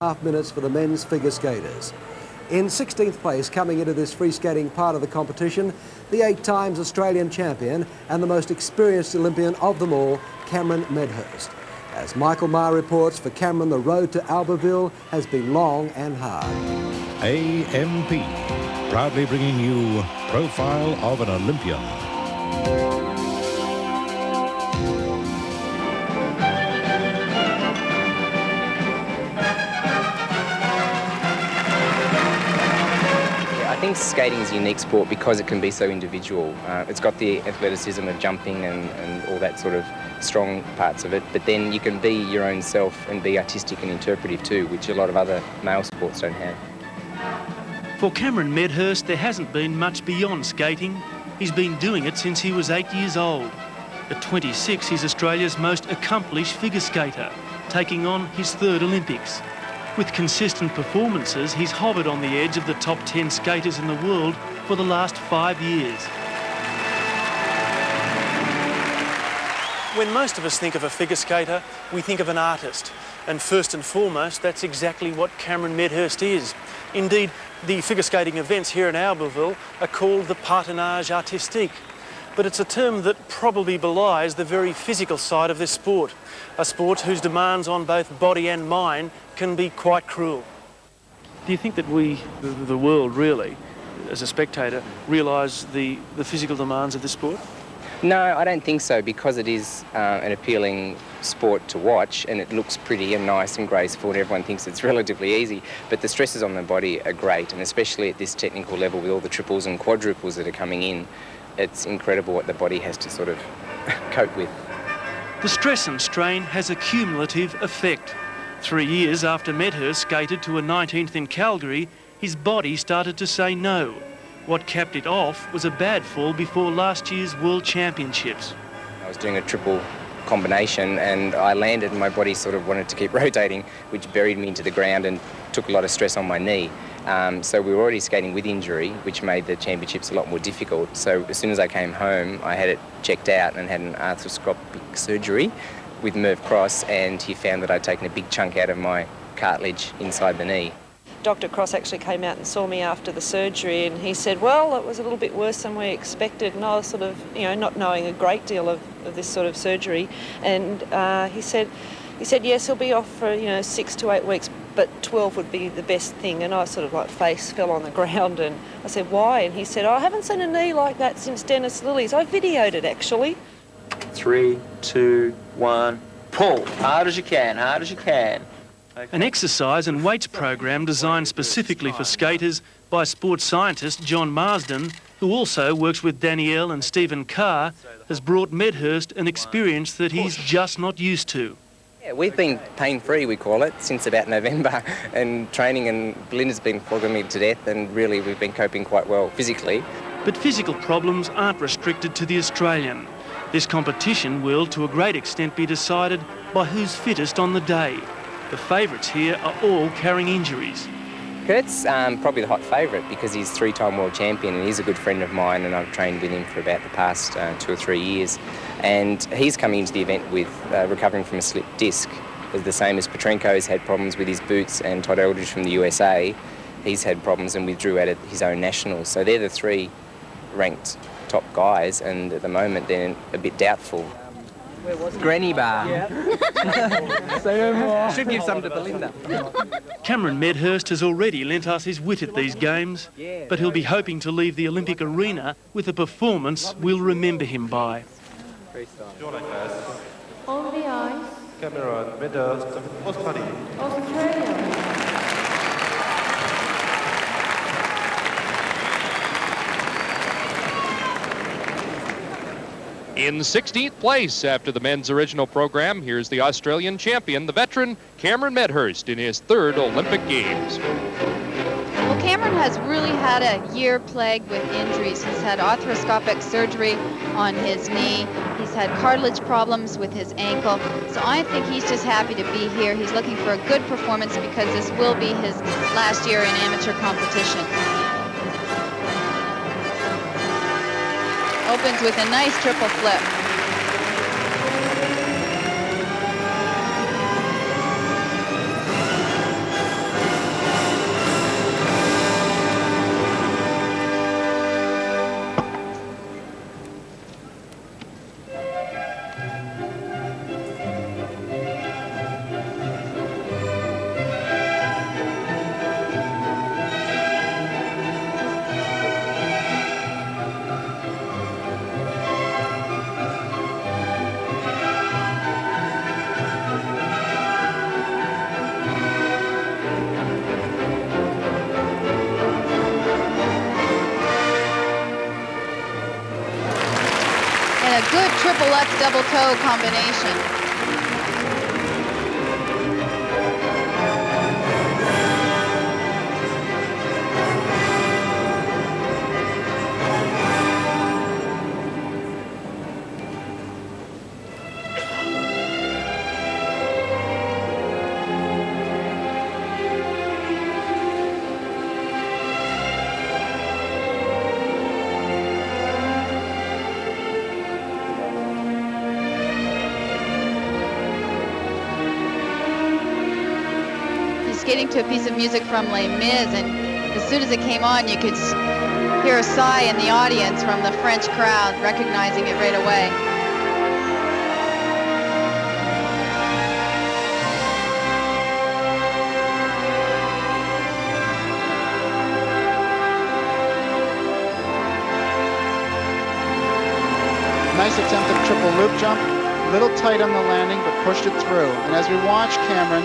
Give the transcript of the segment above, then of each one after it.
half minutes for the men's figure skaters. In 16th place, coming into this free skating part of the competition, the 8 times Australian champion and the most experienced Olympian of them all, Cameron Medhurst. As Michael Maher reports, for Cameron, the road to Albertville has been long and hard. AMP, proudly bringing you Profile of an Olympian. I think skating is a unique sport because it can be so individual. It's got the athleticism of jumping and all that sort of strong parts of it, but then you can be your own self and be artistic and interpretive too, which a lot of other male sports don't have. For Cameron Medhurst, there hasn't been much beyond skating. He's been doing it since he was 8 years old. At 26, he's Australia's most accomplished figure skater, taking on his 3rd Olympics. With consistent performances, he's hovered on the edge of the top 10 skaters in the world for the last 5 years. When most of us think of a figure skater, we think of an artist. And first and foremost, that's exactly what Cameron Medhurst is. Indeed, the figure skating events here in Albertville are called the patinage artistique. But it's a term that probably belies the very physical side of this sport, a sport whose demands on both body and mind can be quite cruel. Do you think that we, the world really, as a spectator, realise the physical demands of this sport? No, I don't think so, because it is an appealing sport to watch and it looks pretty and nice and graceful and everyone thinks it's relatively easy, but the stresses on the body are great, and especially at this technical level with all the triples and quadruples that are coming in, it's incredible what the body has to sort of cope with. The stress and strain has a cumulative effect. 3 years after Medhurst skated to a 19th in Calgary, his body started to say no. What capped it off was a bad fall before last year's World Championships. I was doing a triple combination and I landed and my body sort of wanted to keep rotating, which buried me into the ground and took a lot of stress on my knee. So we were already skating with injury, which made the championships a lot more difficult. So as soon as I came home, I had it checked out and had an arthroscopic surgery with Merv Cross, and he found that I'd taken a big chunk out of my cartilage inside the knee. Dr. Cross actually came out and saw me after the surgery, and he said, well, it was a little bit worse than we expected, and I was sort of, not knowing a great deal of this sort of surgery, and he said, yes, he'll be off for, 6 to 8 weeks, but 12 would be the best thing. And I sort of face fell on the ground, and I said, why? And he said, I haven't seen a knee like that since Dennis Lilly's. I videoed it, actually. 3, 2, 1, pull. Hard as you can, hard as you can. Okay. An exercise and weights program designed specifically for skaters by sports scientist John Marsden, who also works with Danielle and Stephen Carr, has brought Medhurst an experience that he's just not used to. Yeah, we've been pain-free, we call it, since about November, and training, and Belinda's been flogging me to death, and really we've been coping quite well physically. But physical problems aren't restricted to the Australian. This competition will, to a great extent, be decided by who's fittest on the day. The favourites here are all carrying injuries. Kurt's probably the hot favourite because he's 3-time world champion and he's a good friend of mine, and I've trained with him for about the past 2 or 3 years. And he's coming into the event with recovering from a slipped disc. The same as Petrenko's had problems with his boots, and Todd Eldridge from the USA, he's had problems and withdrew out of his own nationals. So they're the 3 ranked top guys, and at the moment they're a bit doubtful. Where was it? Granny bar. Yeah. Say no more. Should give some to Belinda. Cameron Medhurst has already lent us his wit at these games, but he'll be hoping to leave the Olympic arena with a performance we'll remember him by. On the ice. Cameron Medhurst, Australia. Australia. In 16th place after the men's original program, here's the Australian champion, the veteran Cameron Medhurst, in his 3rd Olympic Games. Well, Cameron has really had a year plagued with injuries. He's had arthroscopic surgery on his knee. He's had cartilage problems with his ankle. So I think he's just happy to be here. He's looking for a good performance because this will be his last year in amateur competition. Opens with a nice triple flip. triple Lutz double toe combination. Skating to a piece of music from Les Mis, and as soon as it came on, you could hear a sigh in the audience from the French crowd, recognizing it right away. Nice attempt at a triple loop jump, a little tight on the landing, but pushed it through. And as we watch Cameron,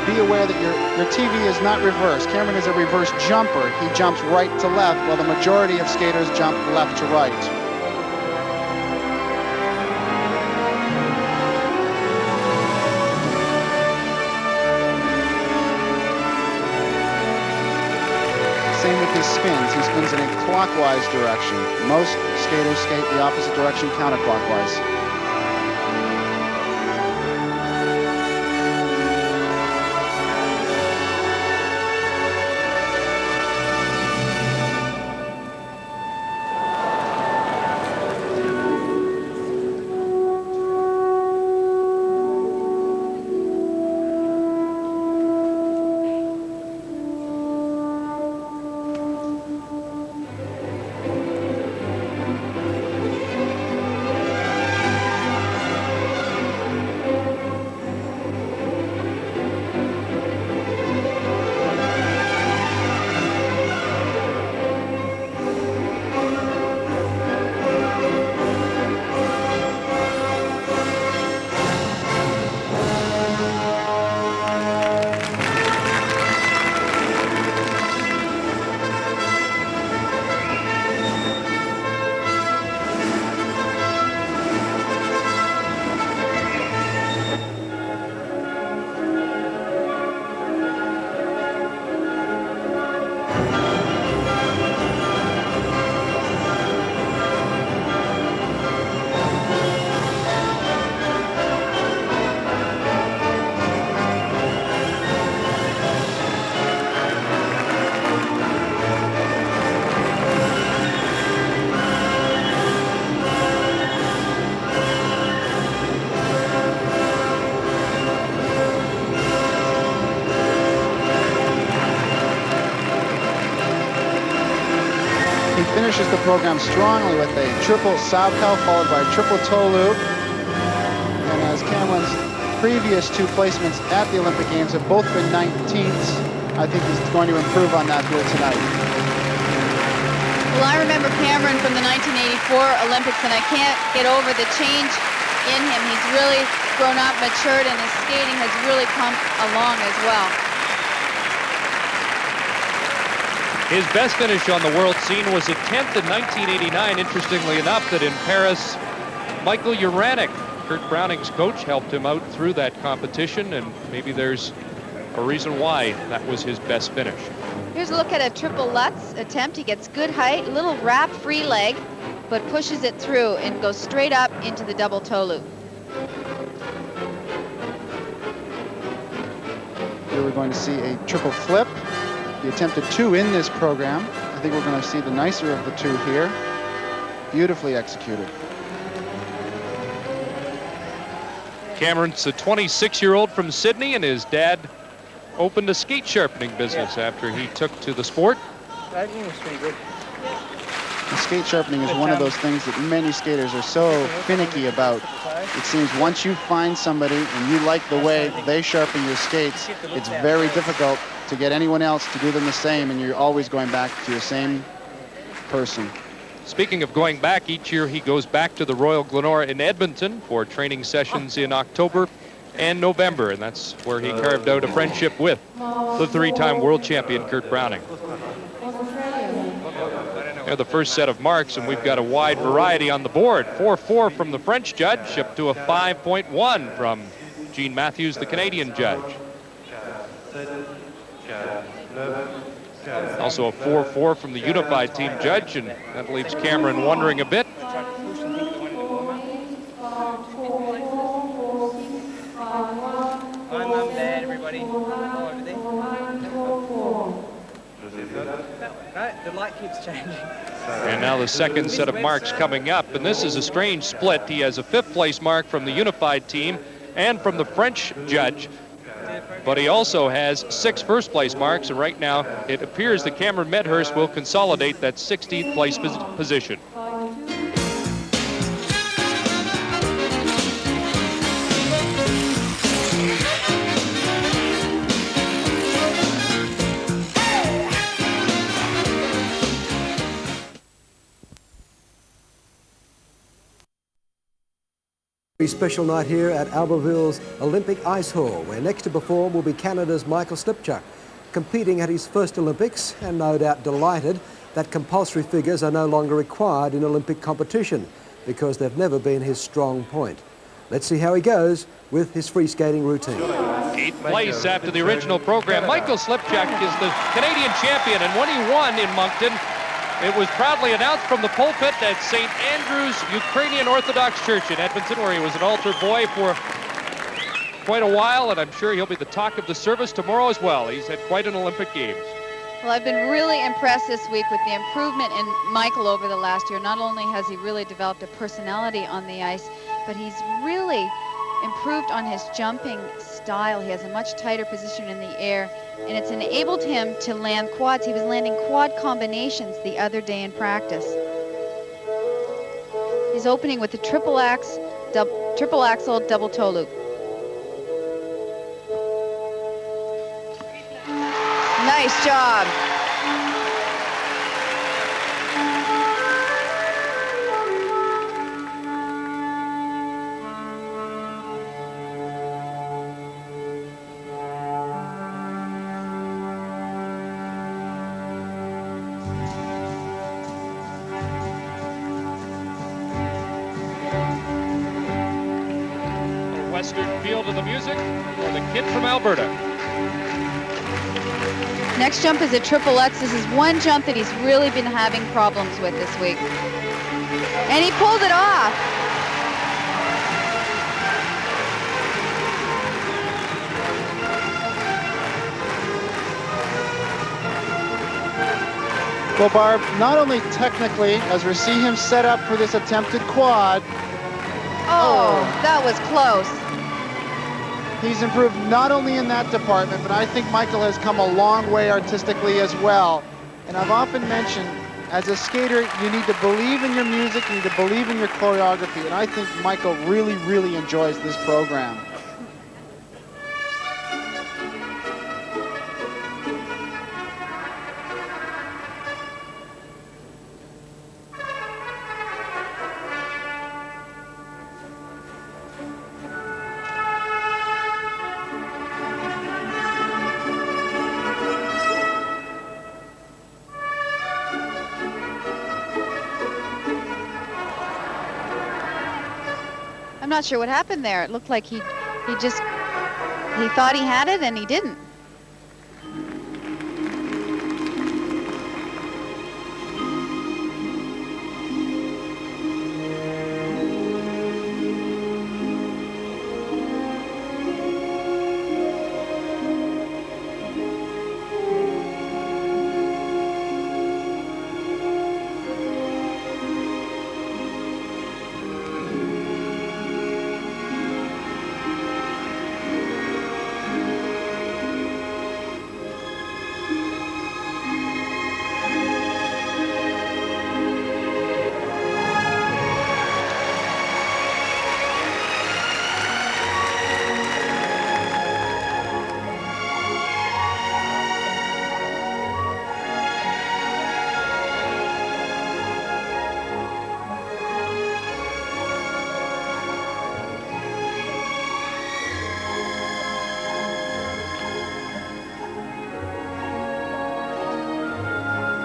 be aware that your TV is not reversed. Cameron is a reverse jumper. He jumps right to left, while the majority of skaters jump left to right. Same with his spins. He spins in a clockwise direction. Most skaters skate the opposite direction, counterclockwise. Finishes the program strongly with a triple Savkel followed by a triple toe loop. And as Cameron's previous two placements at the Olympic Games have both been 19ths, I think he's going to improve on that here tonight. Well, I remember Cameron from the 1984 Olympics, and I can't get over the change in him. He's really grown up, matured, and his skating has really come along as well. His best finish on the world scene was a 10th in 1989. Interestingly enough, that in Paris, Michael Uranek, Kurt Browning's coach, helped him out through that competition, and maybe there's a reason why that was his best finish. Here's a look at a triple Lutz attempt. He gets good height, little wrap free leg, but pushes it through and goes straight up into the double toe loop. Here we're going to see a triple flip. He attempted two in this program. I think we're going to see the nicer of the two here. Beautifully executed. Cameron's a 26-year-old from Sydney, and his dad opened a skate sharpening business after he took to the sport. And skate sharpening is one of those things that many skaters are so finicky about. It seems once you find somebody and you like the way they sharpen your skates, it's very difficult to get anyone else to do them the same, and you're always going back to your same person. Speaking of going back, each year he goes back to the Royal Glenora in Edmonton for training sessions in October and November, and that's where he carved out a friendship with the three-time world champion Kurt Browning. They're the first set of marks, and we've got a wide variety on the board. 4-4 from the French judge, up to a 5.1 from Gene Matthews, the Canadian judge. Also a 4-4 from the unified team judge, and that leaves Cameron wondering a bit. The light keeps changing. And now the second set of marks coming up, and this is a strange split. He has a 5th place mark from the unified team and from the French judge, but he also has 6 first place marks, and right now it appears that Cameron Medhurst will consolidate that 16th place position. Special night here at Albertville's Olympic Ice Hall, where next to perform will be Canada's Michael Slipchuk, competing at his first Olympics, and no doubt delighted that compulsory figures are no longer required in Olympic competition because they've never been his strong point. Let's see how he goes with his free skating routine. 8th place after the original program. Michael Slipchuk is the Canadian champion, and when he won in Moncton, it was proudly announced from the pulpit at St. Andrew's Ukrainian Orthodox Church in Edmonton, where he was an altar boy for quite a while, and I'm sure he'll be the talk of the service tomorrow as well. He's had quite an Olympic Games. Well, I've been really impressed this week with the improvement in Michael over the last year. Not only has he really developed a personality on the ice, but he's really improved on his jumping style. He has a much tighter position in the air, and it's enabled him to land quads. He was landing quad combinations the other day in practice. He's opening with the triple axel double toe loop. Nice job. Western feel to the music for the kid from Alberta. Next jump is a triple X. This is one jump that he's really been having problems with this week. And he pulled it off. Well, Barb, not only technically, as we see him set up for this attempted quad. Oh, that was close. He's improved not only in that department, but I think Michael has come a long way artistically as well. And I've often mentioned, as a skater, you need to believe in your music, you need to believe in your choreography, and I think Michael really, really enjoys this program. I'm not sure what happened there. It looked like he thought he had it and he didn't.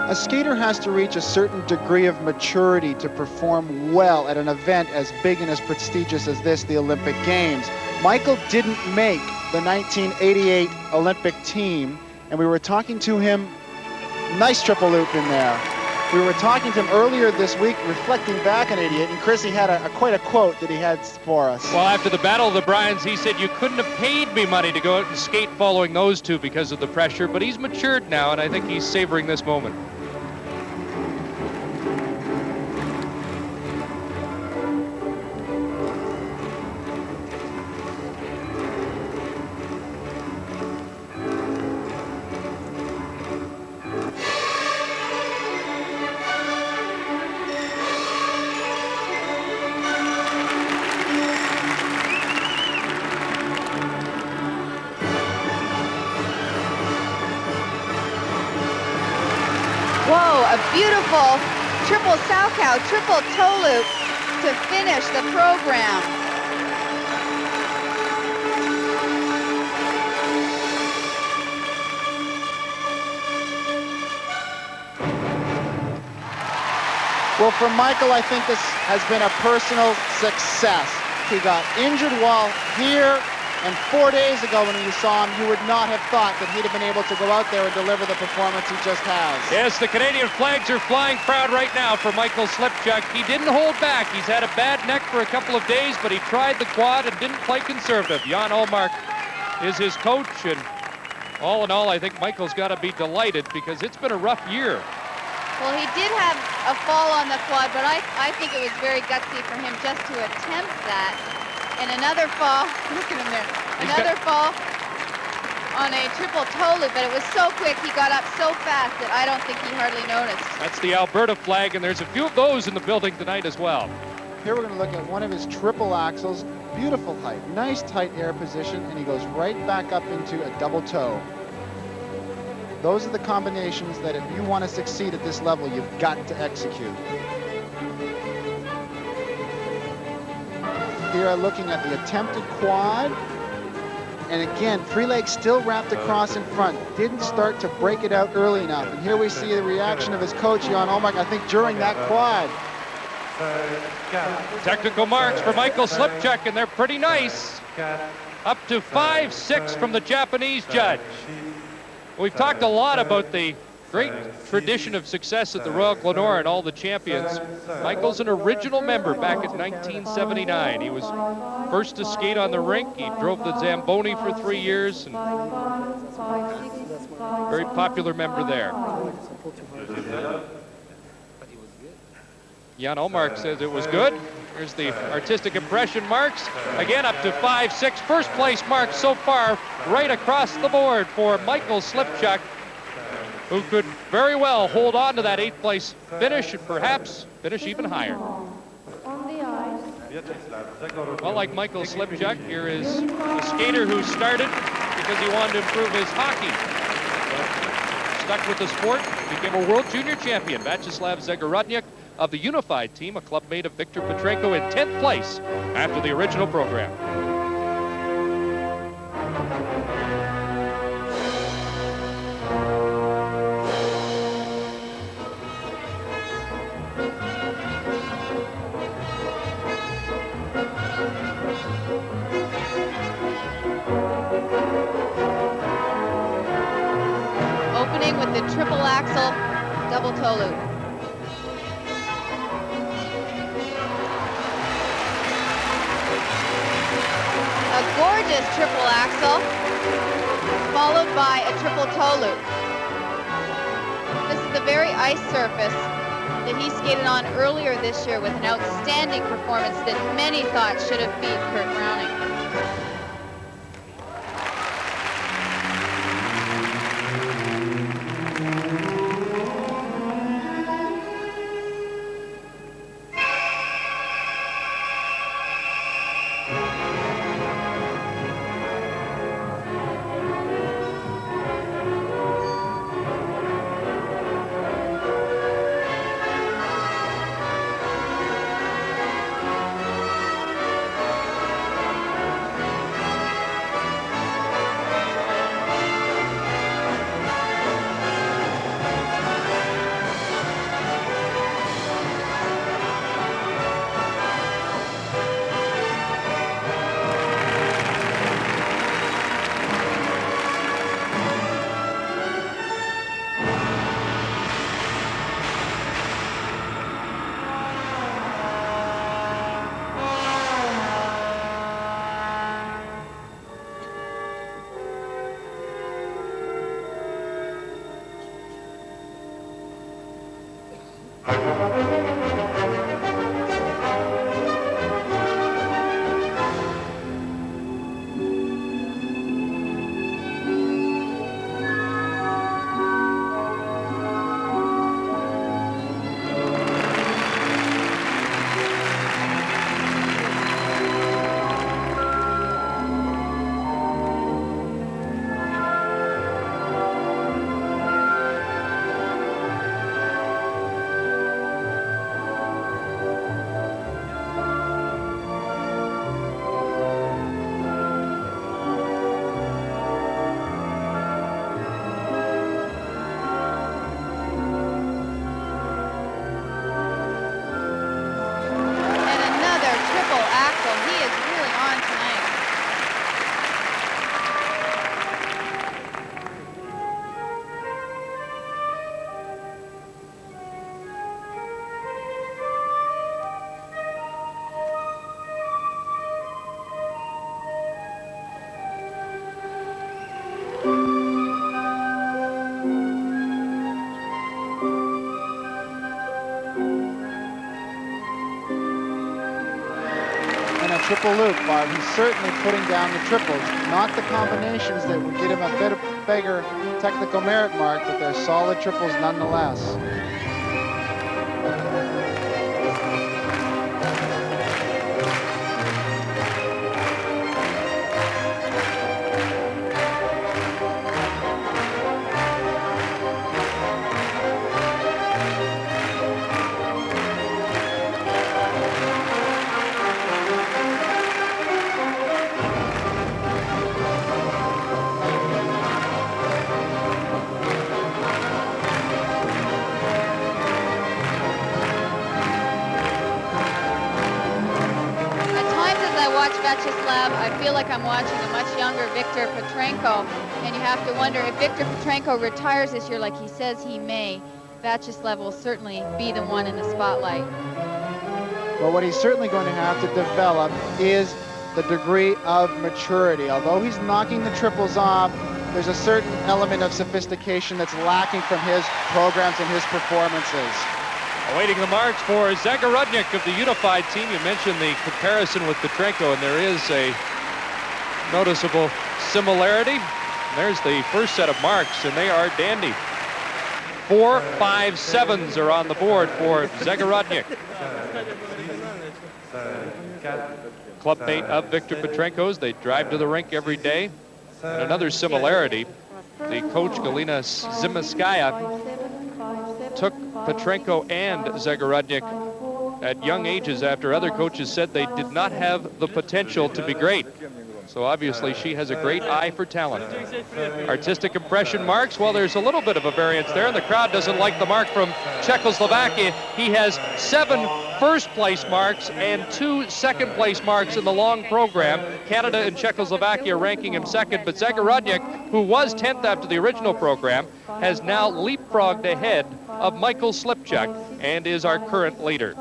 A skater has to reach a certain degree of maturity to perform well at an event as big and as prestigious as this, the Olympic Games. Michael didn't make the 1988 Olympic team, and we were talking to him, nice triple loop in there. We were talking to him earlier this week, reflecting back on '88, and Chrissy had quite a quote that he had for us. Well, after the Battle of the Bryans, he said, "You couldn't have paid me money to go out and skate following those two because of the pressure," but he's matured now, and I think he's savoring this moment. Beautiful triple Salchow, triple toe loop to finish the program. Well, for Michael, I think this has been a personal success. He got injured while here, and 4 days ago when you saw him, you would not have thought that he'd have been able to go out there and deliver the performance he just has. Yes, the Canadian flags are flying proud right now for Michael Slipchuk. He didn't hold back. He's had a bad neck for a couple of days, but he tried the quad and didn't play conservative. Jan Ullmark is his coach, and all in all, I think Michael's got to be delighted because it's been a rough year. Well, he did have a fall on the quad, but I think it was very gutsy for him just to attempt that. And another fall, look at him there, another fall on a triple toe loop, but it was so quick, he got up so fast that I don't think he hardly noticed. That's the Alberta flag, and there's a few of those in the building tonight as well. Here we're going to look at one of his triple axles, beautiful height, nice tight air position, and he goes right back up into a double toe. Those are the combinations that if you want to succeed at this level, you've got to execute. Here looking at the attempted quad, and again, free leg still wrapped across in front. Didn't start to break it out early enough. And here we see the reaction of his coach, Jan Ullmark, I think during that quad. Technical marks for Michael Slipchuk, and they're pretty nice. Up to 5-6 from the Japanese judge. We've talked a lot about the great tradition of success at the Royal Glenora and all the champions. Michael's an original member back in 1979. He was first to skate on the rink. He drove the Zamboni for 3 years, and very popular member there. Jan Ullmark says it was good. Here's the artistic impression marks. Again, up to 5-6. First place marks so far right across the board for Michael Slipchuk, who could very well hold on to that 8th place finish and perhaps finish even higher. Well, like Michael Slipchuk, here is a skater who started because he wanted to improve his hockey. Stuck with the sport, became a world junior champion. Vyacheslav Zagorodniuk of the unified team, a club mate of Viktor Petrenko, in 10th place after the original program. Opening with the triple axel double toe loop. A gorgeous triple axel, followed by a triple toe loop. This is the very ice surface that he skated on earlier this year with an outstanding performance that many thought should have beat Kurt Browning. Triple loop, Barb. He's certainly putting down the triples, not the combinations that would get him a bit bigger technical merit mark, but they're solid triples nonetheless. Vyacheslav, I feel like I'm watching a much younger Viktor Petrenko, and you have to wonder if Viktor Petrenko retires this year like he says he may, Vyacheslav will certainly be the one in the spotlight. Well, what he's certainly going to have to develop is the degree of maturity. Although he's knocking the triples off, there's a certain element of sophistication that's lacking from his programs and his performances. Awaiting the marks for Zagorodniuk of the unified team. You mentioned the comparison with Petrenko, and there is a noticeable similarity. There's the first set of marks, and they are dandy. 4, 5, 7s are on the board for Zagorodniuk. Clubmate of Viktor Petrenko's. They drive to the rink every day. And another similarity, the coach Galina Zimiskaya took Petrenko and Zagorodniuk at young ages after other coaches said they did not have the potential to be great. So obviously she has a great eye for talent. Artistic impression marks, well, there's a little bit of a variance there, and the crowd doesn't like the mark from Czechoslovakia. He has 7 first-place marks and 2 second-place marks in the long program. Canada and Czechoslovakia ranking him second, but Zagorodniuk, who was 10th after the original program, has now leapfrogged ahead of Michael Slipchuk and is our current leader.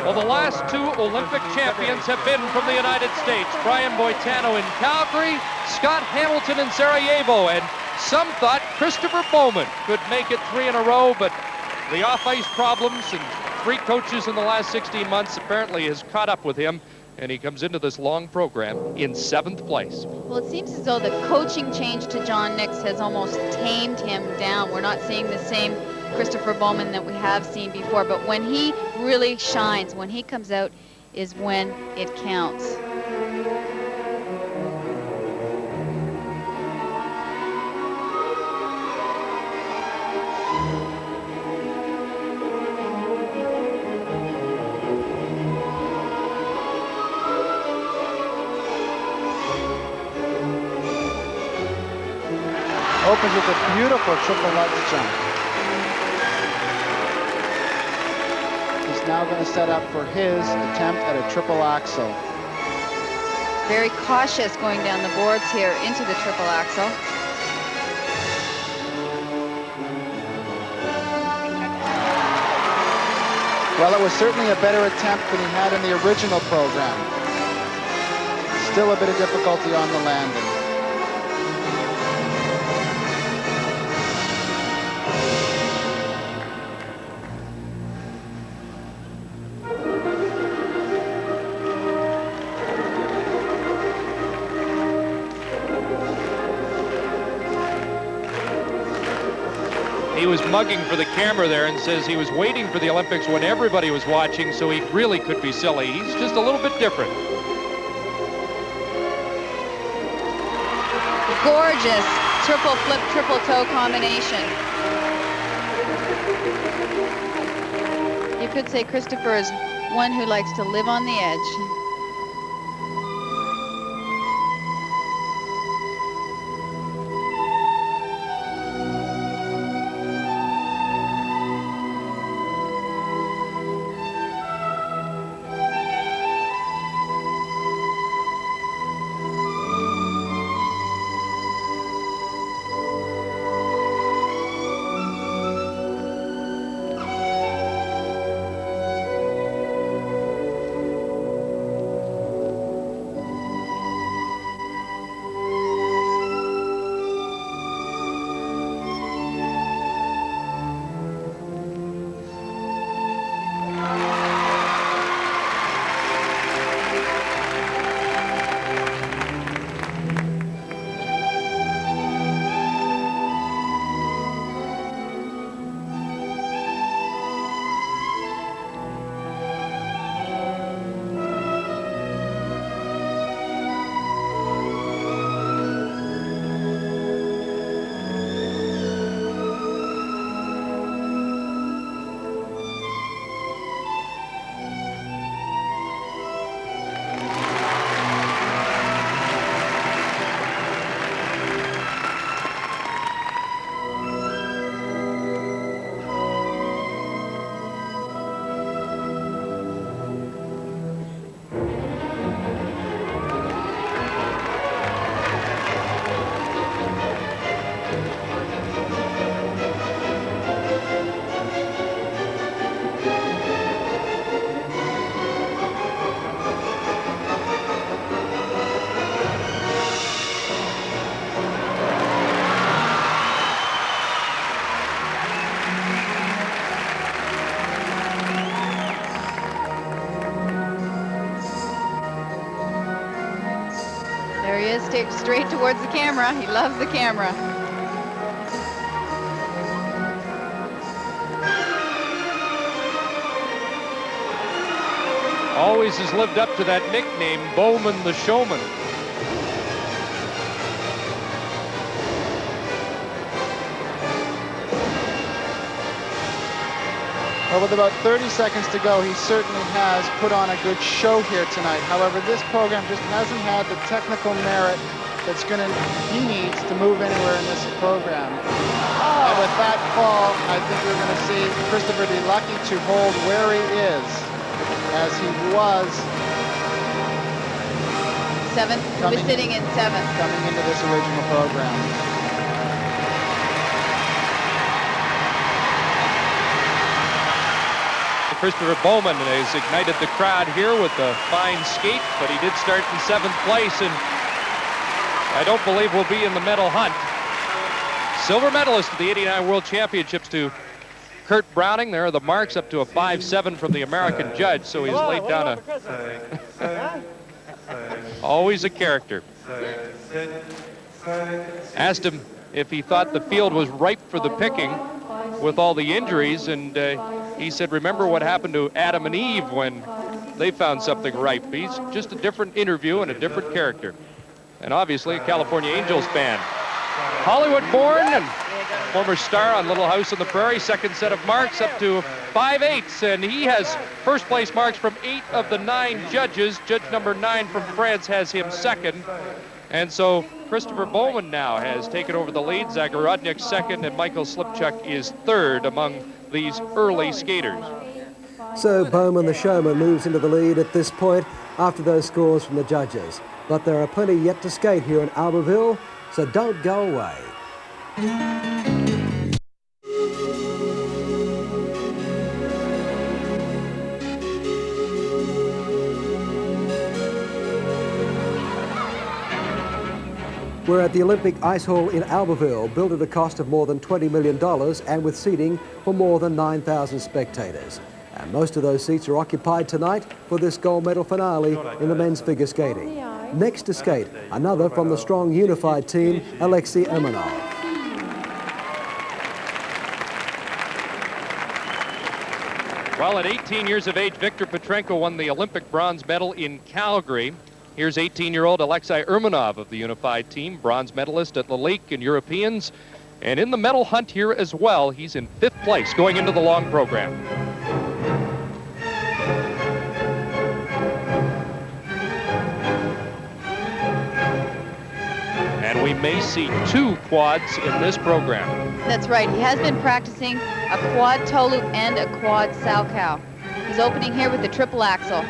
Well, the last 2 Olympic champions have been from the United States. Brian Boitano in Calgary, Scott Hamilton in Sarajevo, and some thought Christopher Bowman could make it 3 in a row, but the off-ice problems and 3 coaches in the last 16 months apparently has caught up with him, and he comes into this long program in 7th place. Well, it seems as though the coaching change to John Nix has almost tamed him down. We're not seeing the same Christopher Bowman that we have seen before, but when he really shines, when he comes out, is when it counts. Opens with a beautiful triple Lutz jump. He's now going to set up for his attempt at a triple axel. Very cautious going down the boards here into the triple axel. Well, it was certainly a better attempt than he had in the original program. Still a bit of difficulty on the landing. He was mugging for the camera there and says he was waiting for the Olympics when everybody was watching, so he really could be silly. He's just a little bit different. Gorgeous triple flip, triple toe combination. You could say Christopher is one who likes to live on the edge. Straight towards the camera. He loves the camera. Always has lived up to that nickname, Bowman the Showman. Well, with about 30 seconds to go, he certainly has put on a good show here tonight. However, this program just hasn't had the technical merit that's he needs to move anywhere in this program. And with that fall, I think we're going to see Christopher be lucky to hold where he is, as he was seventh. He was sitting in seventh coming into this original program. Christopher Bowman has ignited the crowd here with a fine skate, but he did start in 7th place, and I don't believe we'll be in the medal hunt. Silver medalist at the '89 World Championships to Kurt Browning. There are the marks, up to a 5.7 from the American judge, so he's laid down a... always a character. Asked him if he thought the field was ripe for the picking with all the injuries, and he said, remember what happened to Adam and Eve when they found something ripe. He's just a different interview and a different character. And obviously a California Angels fan. Hollywood born and former star on Little House on the Prairie. Second set of marks up to 5.8, and he has first place marks from 8 of the 9 judges. Judge number 9 from France has him second. And so Christopher Bowman now has taken over the lead. Zagorodniuk second, and Michael Slipchuk is third among these early skaters. So Bowman the Showman moves into the lead at this point after those scores from the judges. But there are plenty yet to skate here in Albertville, so don't go away. We're at the Olympic Ice Hall in Albertville, built at a cost of more than $20 million and with seating for more than 9,000 spectators. And most of those seats are occupied tonight for this gold medal finale in the men's figure skating. Next to skate, another from the strong unified team, Alexei Urmanov. Well, at 18 years of age, Viktor Petrenko won the Olympic bronze medal in Calgary. Here's 18-year-old Alexei Urmanov of the unified team, bronze medalist at the Lake and Europeans. And in the medal hunt here as well, he's in 5th place going into the long program. And we may see 2 quads in this program. That's right. He has been practicing a quad toe loop and a quad salchow. He's opening here with the triple axel.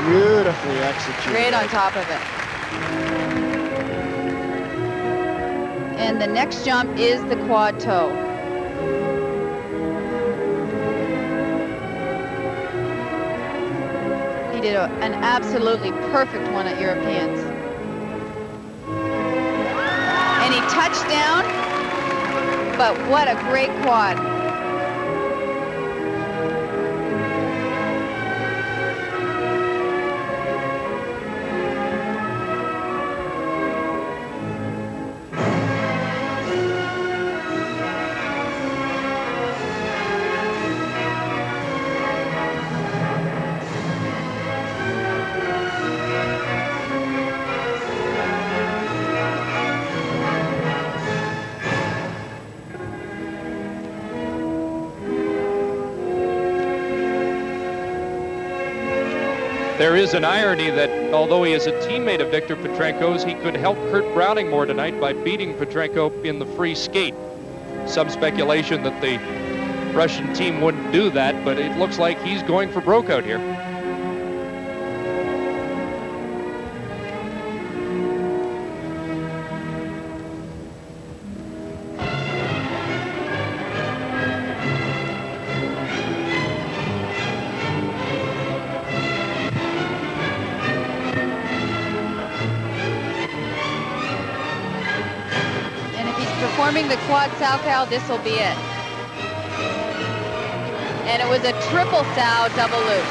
Beautifully executed. Great on top of it. And the next jump is the quad toe. He did an absolutely perfect one at Europeans. And he touched down, but what a great quad. There is an irony that although he is a teammate of Viktor Petrenko's, he could help Kurt Browning more tonight by beating Petrenko in the free skate. Some speculation that the Russian team wouldn't do that, but it looks like he's going for broke out here. Performing the quad salchow, this will be it. And it was a triple sow double loop.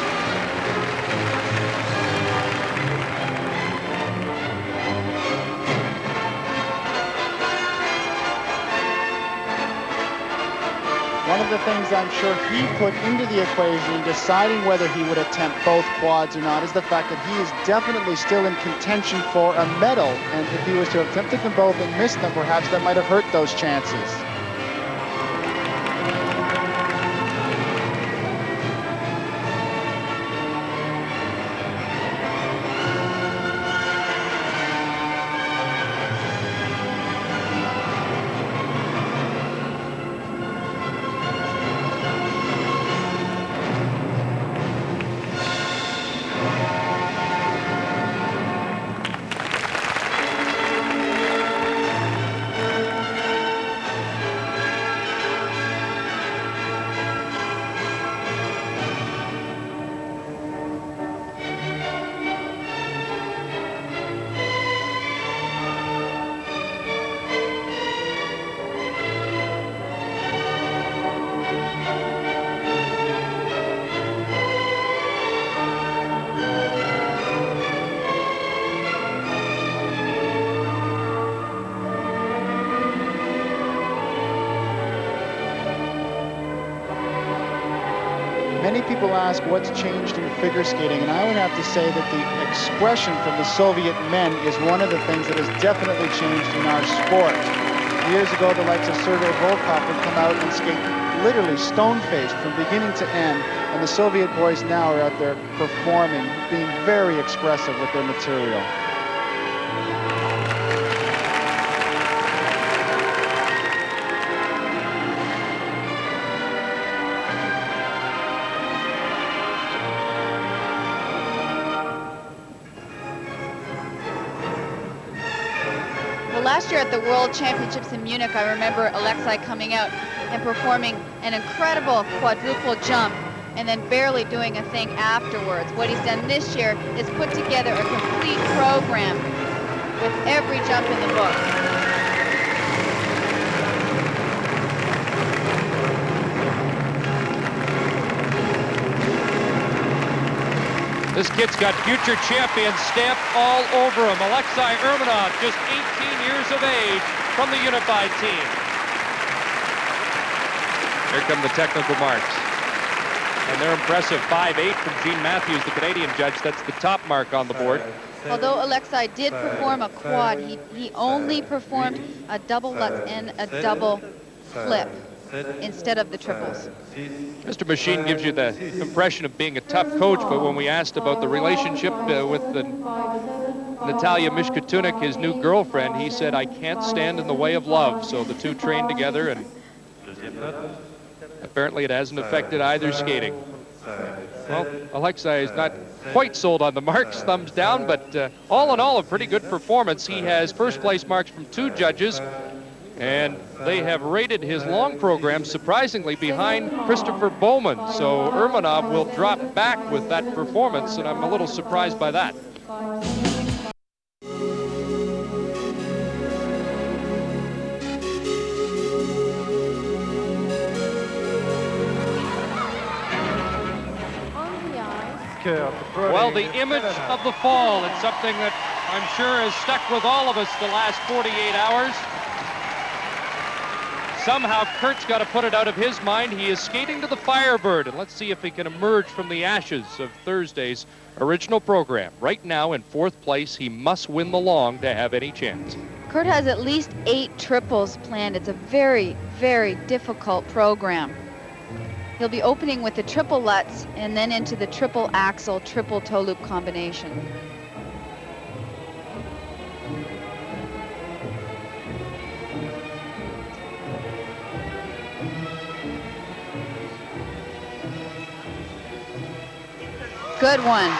One of the things I'm sure he put into the equation in deciding whether he would attempt both quads or not is the fact that he is definitely still in contention for a medal. And if he was to have attempted them both and missed them, perhaps that might have hurt those chances. Many people ask what's changed in figure skating, and I would have to say that the expression from the Soviet men is one of the things that has definitely changed in our sport. Years ago, the likes of Sergei Volkov would come out and skate literally stone-faced from beginning to end, and the Soviet boys now are out there performing, being very expressive with their material. Last year at the World Championships in Munich, I remember Alexei coming out and performing an incredible quadruple jump and then barely doing a thing afterwards. What he's done this year is put together a complete program with every jump in the book. This kid's got future champion stamped all over him. Alexei Urmanov, just 18 years of age, from the unified team. Here come the technical marks. And they're impressive. 5.8 from Gene Matthews, the Canadian judge. That's the top mark on the board. Although Alexei did perform a quad, he only performed a double lutz and a double flip instead of the triples. Mr. Machine gives you the impression of being a tough coach, but when we asked about the relationship with Natalia Mishkatunik, his new girlfriend, he said, "I can't stand in the way of love." So the two trained together, and apparently it hasn't affected either skating. Well, Alexei is not quite sold on the marks, thumbs down, but all in all, a pretty good performance. He has first place marks from 2 judges, and they have rated his long program surprisingly behind Christopher Bowman. So Urmanov will drop back with that performance, and I'm a little surprised by that. Well, the image of the fall, it's something that I'm sure has stuck with all of us the last 48 hours. Somehow Kurt's got to put it out of his mind. He is skating to the Firebird, and let's see if he can emerge from the ashes of Thursday's original program. Right now in 4th place, he must win the long to have any chance. Kurt has at least 8 triples planned. It's a very, very difficult program. He'll be opening with the triple lutz and then into the triple axel, triple toe loop combination. Good one.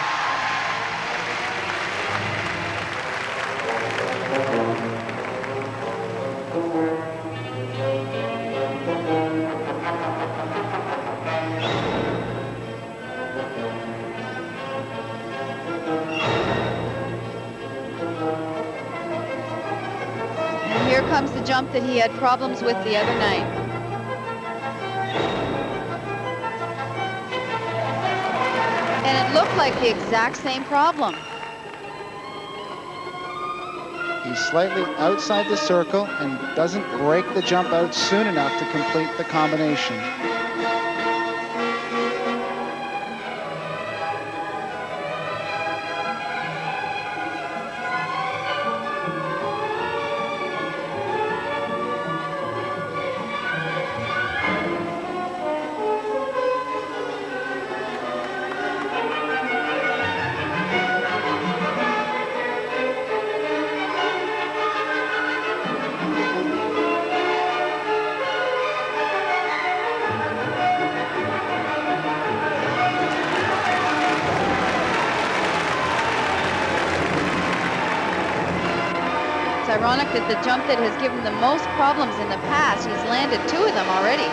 And here comes the jump that he had problems with the other night. And it looked like the exact same problem. He's slightly outside the circle and doesn't break the jump out soon enough to complete the combination. Ironic that the jump that has given the most problems in the past, he's landed 2 of them already.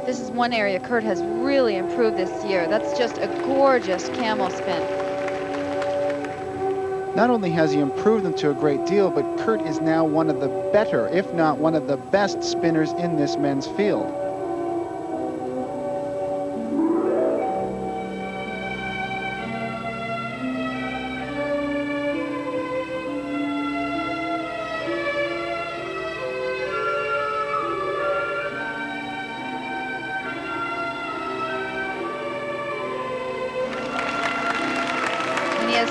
This is one area Kurt has really improved this year. That's just a gorgeous camel spin. Not only has he improved them to a great deal, but Kurt is now one of the better, if not one of the best spinners in this men's field.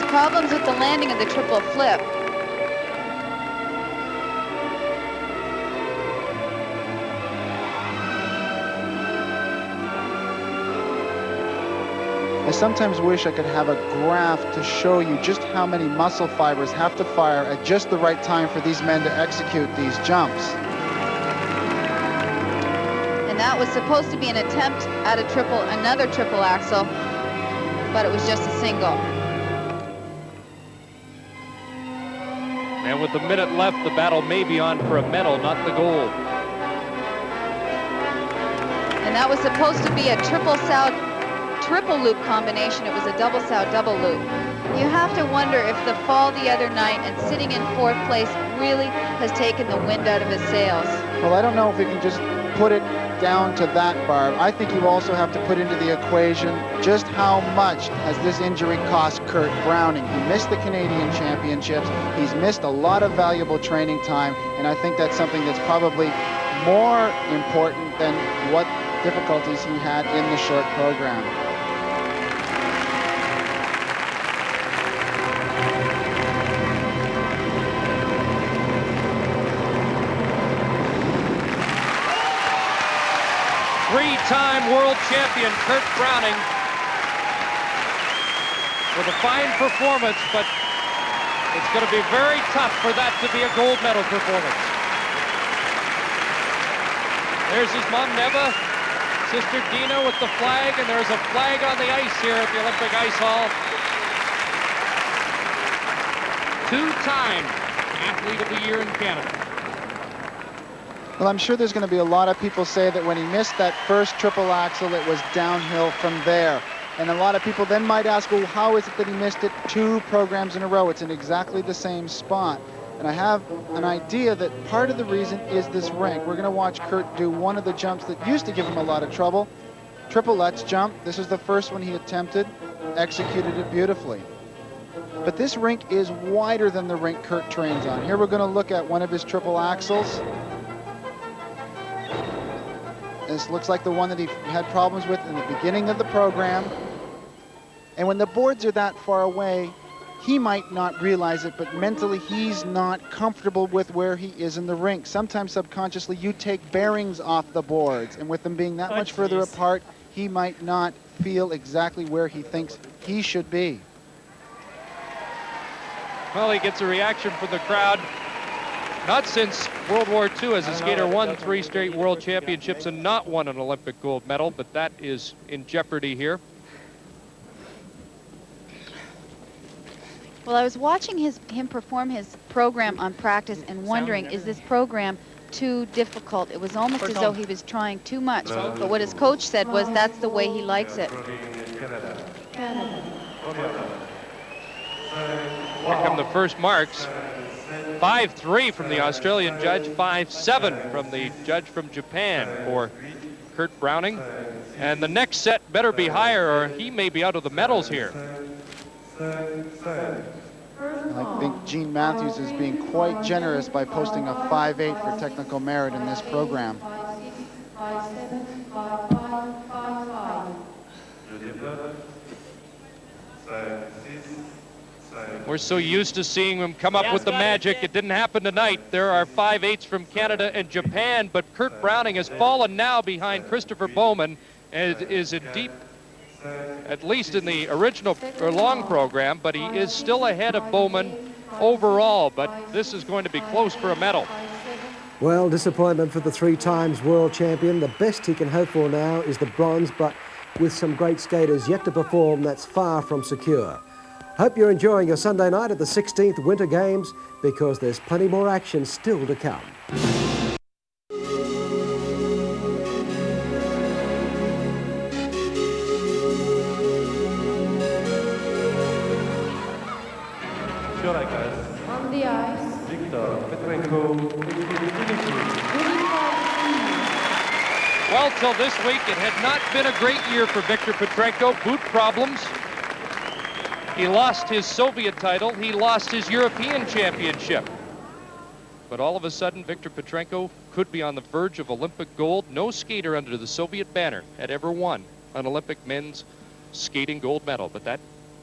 Problems with the landing of the triple flip. sometimes wish I could have a graph to show you just how many muscle fibers have to fire at just the right time for these men to execute these jumps. And that was supposed to be an attempt at another triple axel, but it was just a single. And with a minute left, the battle may be on for a medal, not the gold. And that was supposed to be a triple loop combination. It was a double sow, double loop. You have to wonder if the fall the other night and sitting in fourth place really has taken the wind out of his sails. Well, I don't know if we can just put it down to that, Barb. I think you also have to put into the equation just how much has this injury cost Kurt Browning. He missed the Canadian Championships. He's missed a lot of valuable training time, and I think that's something that's probably more important than what difficulties he had in the short program. Three-time world champion Kurt Browning with a fine performance, but it's going to be very tough for that to be a gold medal performance. There's his mom, Neva, sister Dina with the flag, and there's a flag on the ice here at the Olympic Ice Hall. Two-time Athlete of the Year in Canada. Well, I'm sure there's going to be a lot of people say that when he missed that first triple axel, it was downhill from there. And a lot of people then might ask, well, how is it that he missed it 2 programs in a row? It's in exactly the same spot. And I have an idea that part of the reason is this rink. We're going to watch Kurt do one of the jumps that used to give him a lot of trouble. Triple Lutz jump. This is the first one he attempted. Executed it beautifully. But this rink is wider than the rink Kurt trains on. Here we're going to look at one of his triple axels. This looks like the one that he had problems with in the beginning of the program. And when the boards are that far away, he might not realize it, but mentally he's not comfortable with where he is in the rink. Sometimes subconsciously you take bearings off the boards, and with them being that much further apart, he might not feel exactly where he thinks he should be. Well, he gets a reaction from the crowd. Not since World War II has a skater won 3 straight world championships and not won an Olympic gold medal, but that is in jeopardy here. Well, I was watching him perform his program on practice and wondering, is this program too difficult? It was almost as though he was trying too much. But what his coach said was that's the way he likes it. Here come the first marks. 5-3 from the Australian judge, 5-7 from the judge from Japan for Kurt Browning. And the next set better be higher or he may be out of the medals here. I think Gene Matthews is being quite generous by posting a 5.8 for technical merit in this program. We're so used to seeing him come up with the magic. It didn't happen tonight. There are 5.8s from Canada and Japan, but Kurt Browning has fallen now behind Christopher Bowman and is in deep, at least in the original or long program, but he is still ahead of Bowman overall, but this is going to be close for a medal. Well, disappointment for the 3 times world champion. The best he can hope for now is the bronze, but with some great skaters yet to perform, that's far from secure. Hope you're enjoying your Sunday night at the 16th Winter Games, because there's plenty more action still to come. On the ice, Viktor Petrenko. Well, till this week, it had not been a great year for Viktor Petrenko. Boot problems. He lost his Soviet title. He lost his European championship. But all of a sudden, Viktor Petrenko could be on the verge of Olympic gold. No skater under the Soviet banner had ever won an Olympic men's skating gold medal, but that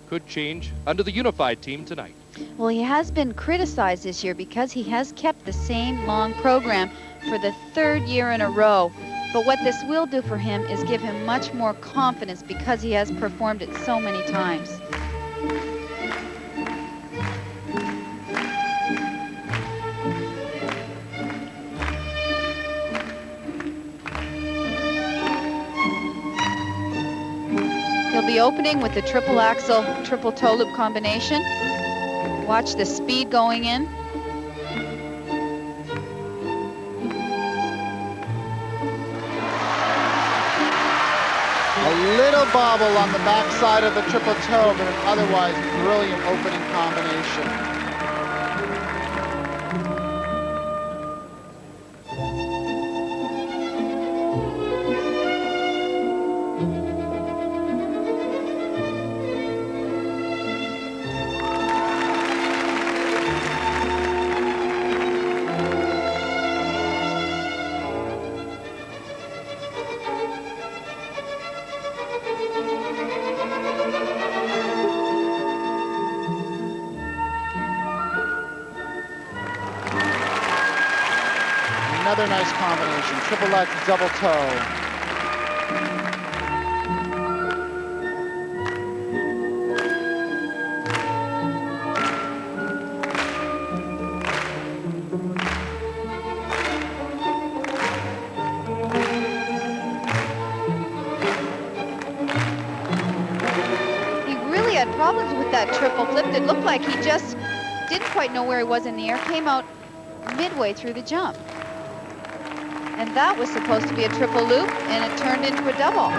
could change under the unified team tonight. Well, he has been criticized this year because he has kept the same long program for the 3rd year in a row. But what this will do for him is give him much more confidence because he has performed it so many times. He'll be opening with the triple axel, triple toe loop combination. Watch the speed going in. A little bobble on the backside of the triple toe, but an otherwise brilliant opening combination. Another nice combination, triple X, double toe. He really had problems with that triple flip. It looked like he just didn't quite know where he was in the air, came out midway through the jump. And that was supposed to be a triple loop, and it turned into a double.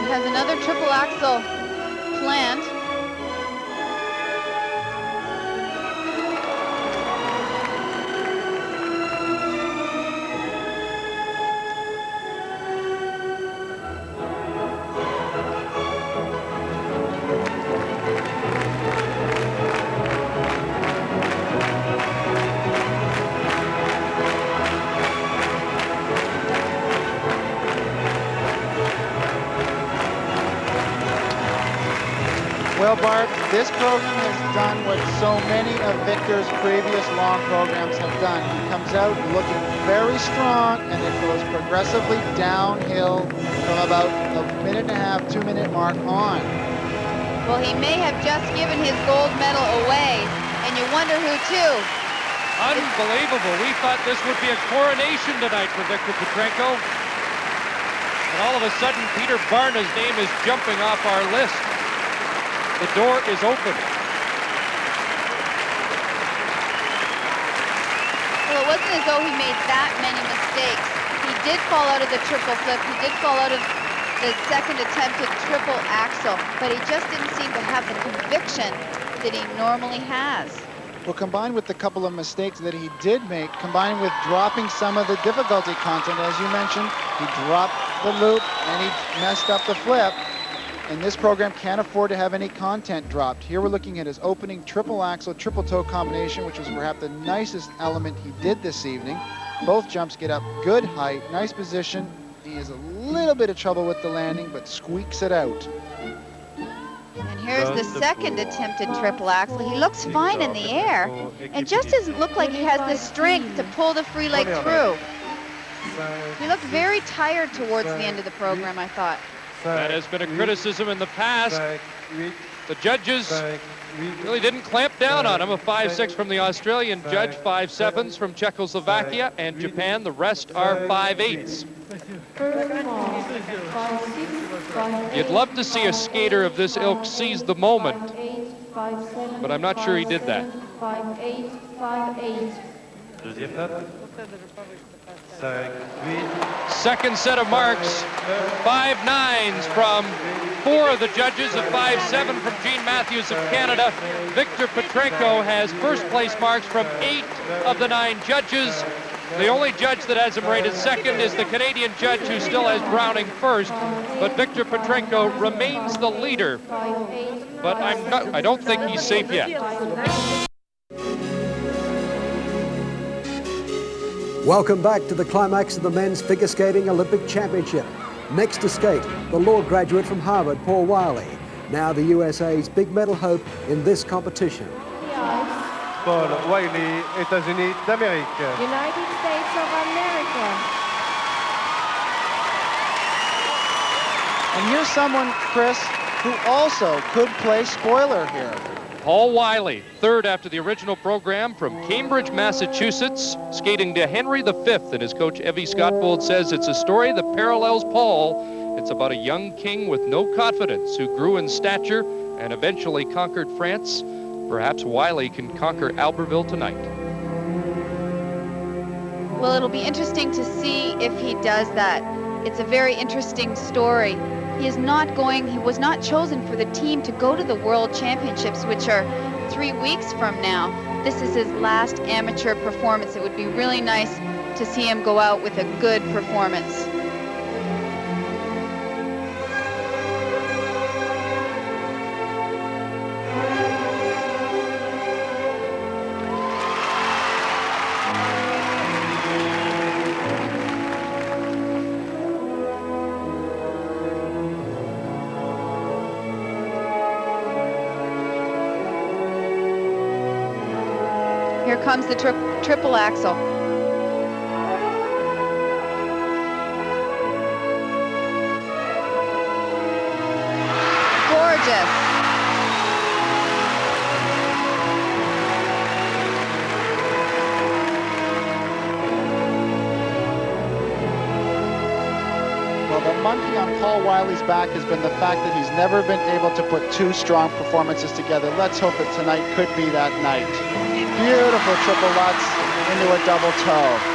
Another triple axel planned. Well, Bart, this program has done what so many of Viktor's previous long programs have done. He comes out looking very strong, and it goes progressively downhill from about the 1.5 to 2 minute mark on. Well, he may have just given his gold medal away, and you wonder who to. Unbelievable. We thought this would be a coronation tonight for Viktor Petrenko. And all of a sudden, Petr Barna's name is jumping off our list. The door is open. Well, it wasn't as though he made that many mistakes. He did fall out of the triple flip. He did fall out of the second attempted triple axel, but he just didn't seem to have the conviction to that he normally has. Well, combined with the couple of mistakes that he did make, combined with dropping some of the difficulty content, as you mentioned, he dropped the loop and he messed up the flip. And this program can't afford to have any content dropped. Here we're looking at his opening triple axel, triple toe combination, which was perhaps the nicest element he did this evening. Both jumps get up good height, nice position. He has a little bit of trouble with the landing, but squeaks it out. And here's the second attempted triple axel. He looks fine in the air and just doesn't look like he has the strength to pull the free leg through. He looked very tired towards the end of the program, I thought. That has been a criticism in the past. The judges really didn't clamp down on him. A 5-6 from the Australian judge, 5-7s from Czechoslovakia and Japan. The rest are 5-8s. You'd love to see a skater of this ilk seize the moment, but I'm not sure he did that. 5-8, 5-8. Second set of marks, 5-9s from 4 of the judges, a 5-7 from Gene Matthews of Canada. Viktor Petrenko has first place marks from 8 of the 9 judges. The only judge that has him rated second is the Canadian judge, who still has Browning first, but Viktor Petrenko remains the leader. But I don't think he's safe yet. Welcome back to the climax of the men's figure skating Olympic Championship. Next to skate, the law graduate from Harvard, Paul Wylie, now the USA's big medal hope in this competition. Paul Wylie, États-Unis d'Amérique. United States of America. And here's someone, Chris, who also could play spoiler here. Paul Wylie, third after the original program from Cambridge, Massachusetts, skating to Henry V, and his coach Evie Scottfold says it's a story that parallels Paul. It's about a young king with no confidence who grew in stature and eventually conquered France. Perhaps Wylie can conquer Albertville tonight. Well, it'll be interesting to see if he does that. It's a very interesting story. He was not chosen for the team to go to the World Championships, which are 3 weeks from now. This is his last amateur performance. It would be really nice to see him go out with a good performance. Here comes the triple axel. Gorgeous. Well, the monkey on Paul Wylie's back has been the fact that he's never been able to put 2 strong performances together. Let's hope that tonight could be that night. Beautiful triple lutz into a double toe.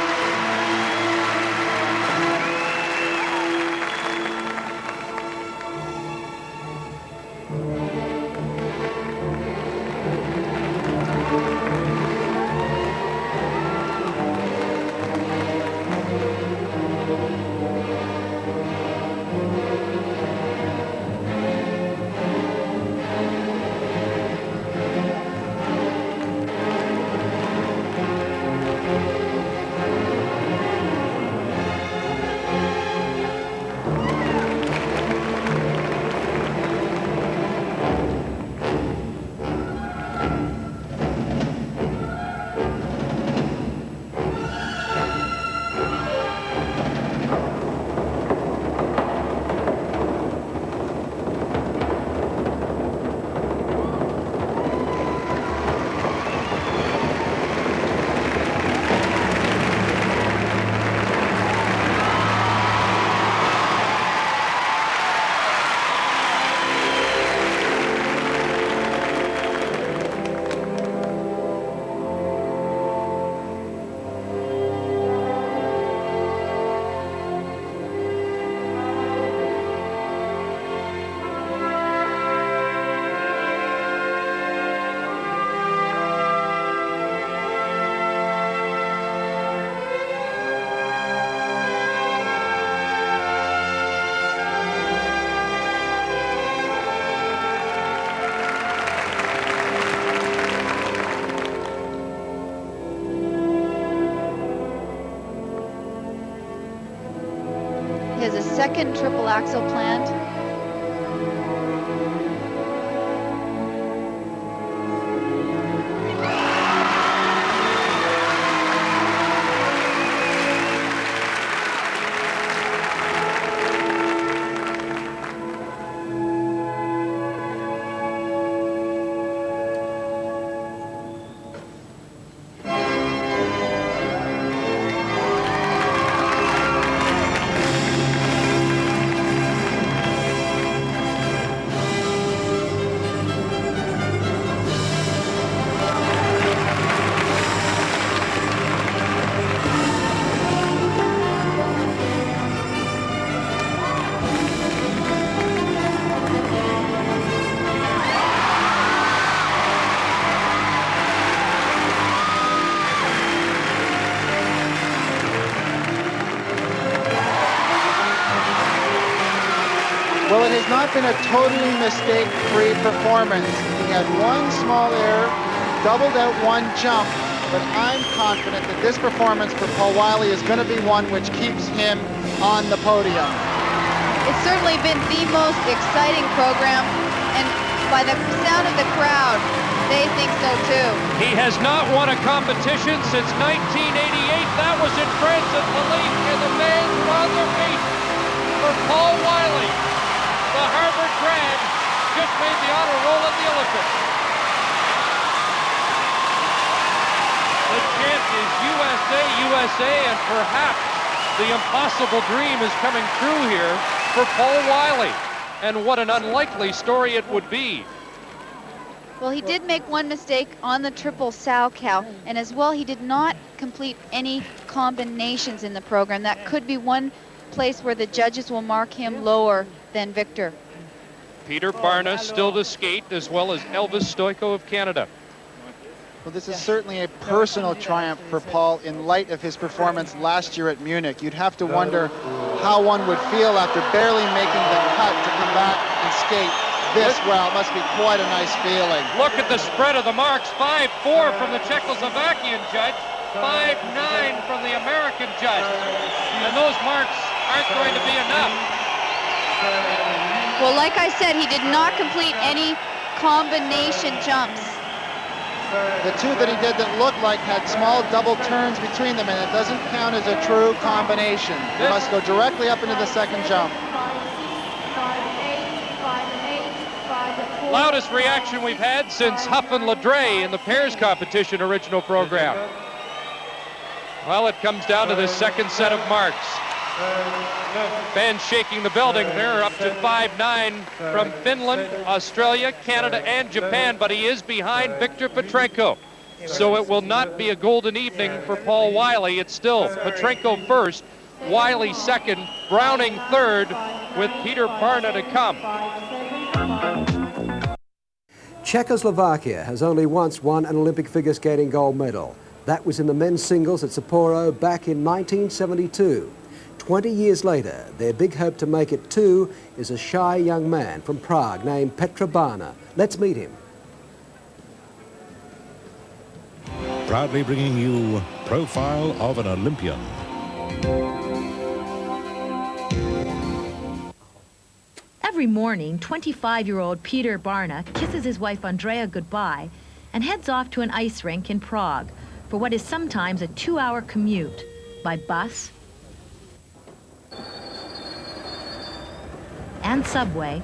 second triple axel planned. Well, it has not been a totally mistake-free performance. He had one small error, doubled out one jump, but I'm confident that this performance for Paul Wylie is going to be one which keeps him on the podium. It's certainly been the most exciting program, and by the sound of the crowd, they think so too. He has not won a competition since 1988. That was in France at Wylie, and the fans were on their feet for Paul Wylie. The Harvard grad just made the honor roll at the Olympics. The chant is USA, USA, and perhaps the impossible dream is coming true here for Paul Wylie. And what an unlikely story it would be. Well, he did make one mistake on the triple Salchow, and as well, he did not complete any combinations in the program. That could be one place where the judges will mark him lower than Viktor. Petr Barna still to skate, as well as Elvis Stojko of Canada. Well, this is certainly a personal triumph for Paul in light of his performance last year at Munich. You'd have to wonder how one would feel after barely making the cut to come back and skate this well. It must be quite a nice feeling. Look at the spread of the marks. 5-4 from the Czechoslovakian judge, 5-9 from the American judge. And those marks aren't going to be enough. Well, like I said, he did not complete any combination jumps. The two that he did that looked like had small double turns between them, and it doesn't count as a true combination. He must go directly up into the second jump. Loudest reaction we've had since Huff and Ladre in the pairs competition original program. Well, it comes down to the second set of marks. Fans shaking the building. They're up to 5-9 from Finland, Australia, Canada, and Japan, but he is behind Viktor Petrenko. So it will not be a golden evening for Paul Wylie. It's still Petrenko first, Wylie second, Browning third, with Petr Barna to come. Czechoslovakia has only once won an Olympic figure skating gold medal. That was in the men's singles at Sapporo back in 1972. 20 years later, their big hope to make it too is a shy young man from Prague named Petr Barna. Let's meet him. Proudly bringing you Profile of an Olympian. Every morning, 25-year-old Petr Barna kisses his wife Andrea goodbye and heads off to an ice rink in Prague for what is sometimes a 2-hour commute by bus and subway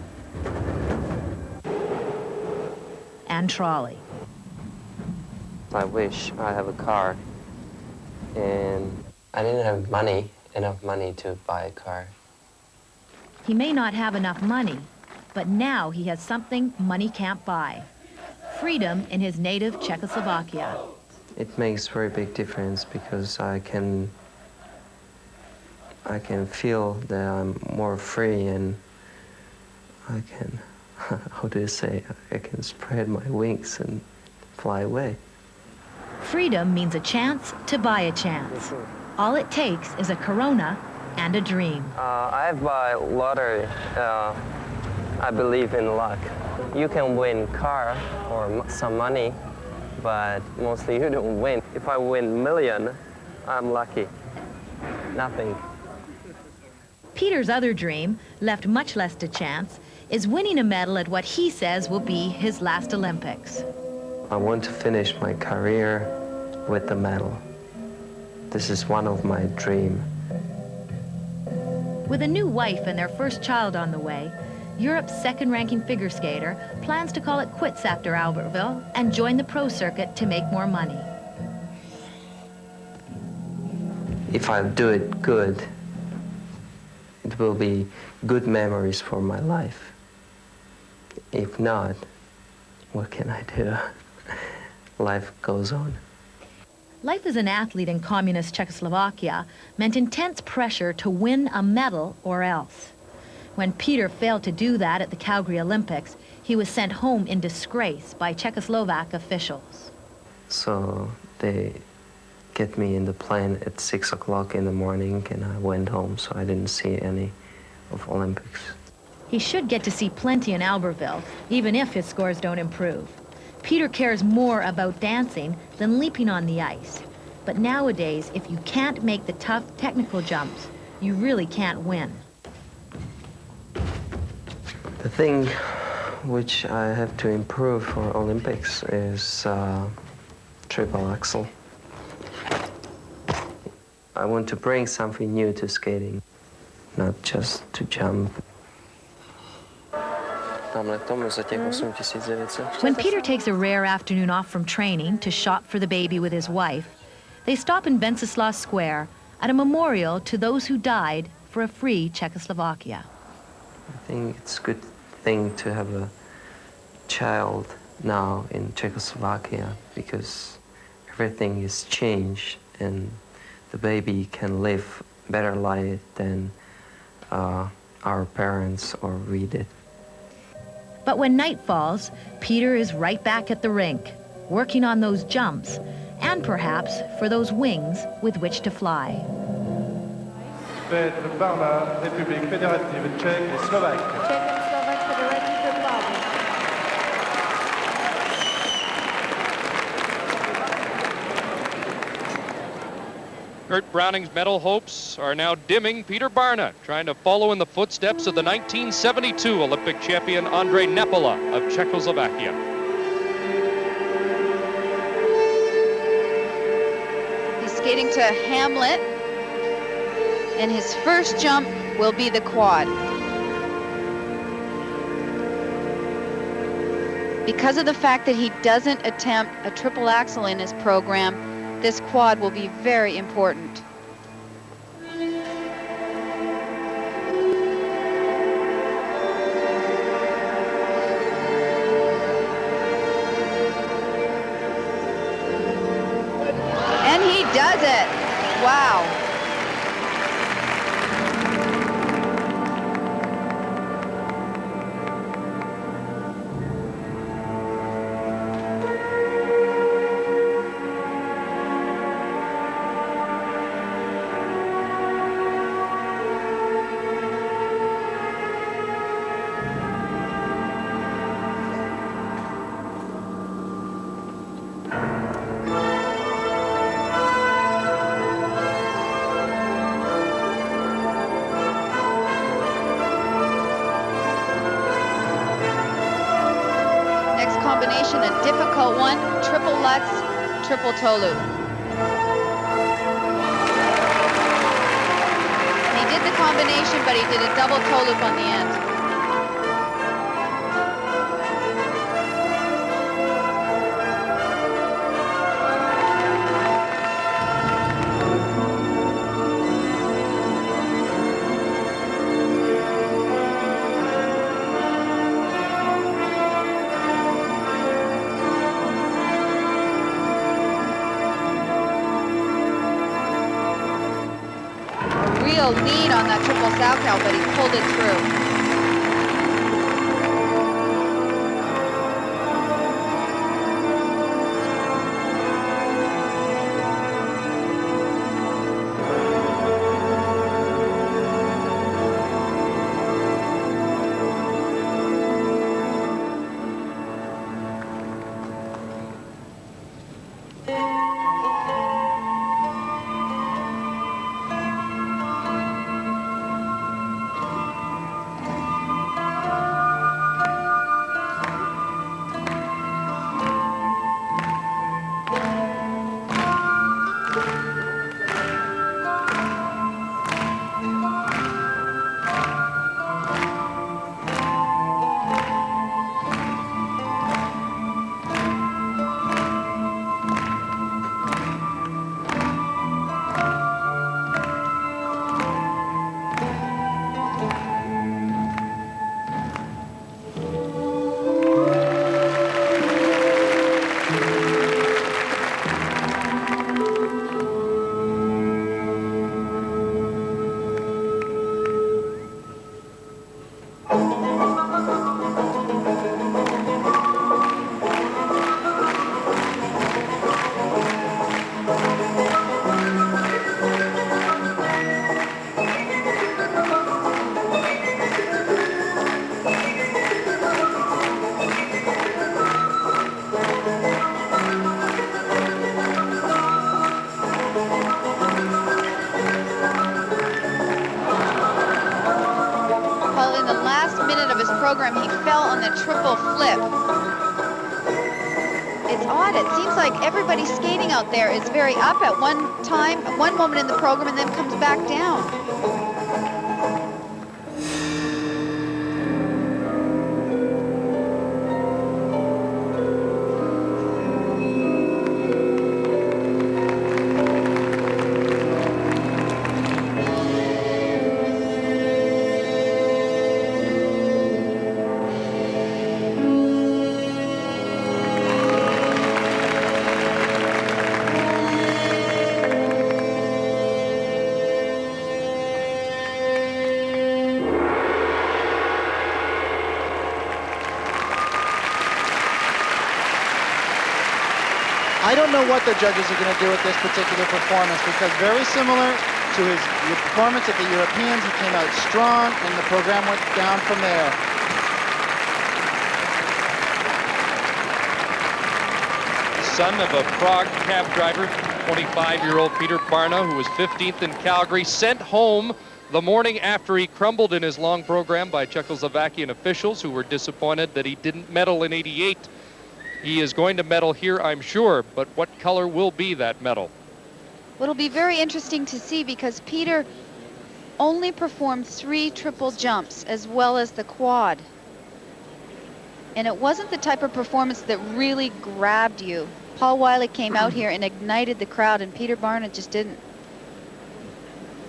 and trolley. I wish I have a car, and I didn't have enough money to buy a car. He may not have enough money, but now he has something money can't buy. Freedom in his native Czechoslovakia. It makes very big difference because I can feel that I'm more free, and I can, how do you say, I can spread my wings and fly away. Freedom means a chance to buy a chance. All it takes is a Corona and a dream. I buy lottery. I believe in luck. You can win car or some money, but mostly you don't win. If I win $1 million, I'm lucky. Nothing. Peter's other dream, left much less to chance, is winning a medal at what he says will be his last Olympics. I want to finish my career with the medal. This is one of my dreams. With a new wife and their first child on the way, Europe's second-ranking figure skater plans to call it quits after Albertville and join the pro circuit to make more money. If I do it good, it will be good memories for my life. If not, what can I do? Life goes on. Life as an athlete in communist Czechoslovakia meant intense pressure to win a medal or else. When Peter failed to do that at the Calgary Olympics, he was sent home in disgrace by Czechoslovak officials. So they get me in the plane at 6 o'clock in the morning, and I went home, so I didn't see any of Olympics. He should get to see plenty in Albertville, even if his scores don't improve. Peter cares more about dancing than leaping on the ice. But nowadays, if you can't make the tough technical jumps, you really can't win. The thing which I have to improve for Olympics is triple axel. I want to bring something new to skating, not just to jump. When Peter takes a rare afternoon off from training to shop for the baby with his wife, they stop in Vyacheslav Square at a memorial to those who died for a free Czechoslovakia. I think it's a good thing to have a child now in Czechoslovakia because everything is changed and the baby can live a better life than our parents or we did. But when night falls, Peter is right back at the rink, working on those jumps, and perhaps for those wings with which to fly. Petr Barna, République fédérative tchèque et slovaque. Czech and Slovak Federative Republic. Kurt Browning's medal hopes are now dimming. Peter Barna trying to follow in the footsteps of the 1972 Olympic champion Andrei Nepola of Czechoslovakia. He's skating to Hamlet, and his first jump will be the quad. Because of the fact that he doesn't attempt a triple axel in his program, this quad will be very important. And he does it! Wow! Combination, a difficult one, triple Lutz, triple toe loop. He did the combination, but he did a double toe loop on the end. Real lead on that triple Salchow, but he pulled it through. Well, in the last minute of his program, he fell on the triple flip. It's odd. It seems like everybody skating out there is very up at one time, at one moment in the program, and then comes back down. I don't know what the judges are going to do with this particular performance, because very similar to his performance at the Europeans, he came out strong and the program went down from there. Son of a Prague cab driver, 25-year-old Petr Barna, who was 15th in Calgary, sent home the morning after he crumbled in his long program by Czechoslovakian officials, who were disappointed that he didn't medal in '88. He is going to medal here, I'm sure, but what color will be that medal? Well, it'll be very interesting to see, because Peter only performed 3 triple jumps as well as the quad. And it wasn't the type of performance that really grabbed you. Paul Wylie came out here and ignited the crowd, and Petr Barna just didn't.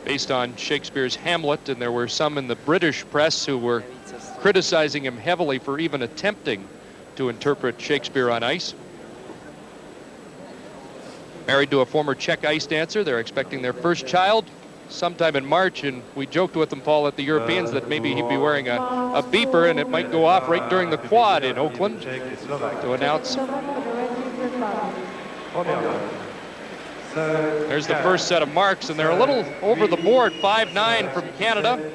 Based on Shakespeare's Hamlet, and there were some in the British press who were criticizing him heavily for even attempting to interpret Shakespeare on ice. Married to a former Czech ice dancer. They're expecting their first child sometime in March, and we joked with him, Paul, at the Europeans that maybe he'd be wearing a beeper and it might go off right during the quad in Oakland to announce. There's the first set of marks, and they're a little over the board. 5-9 from Canada,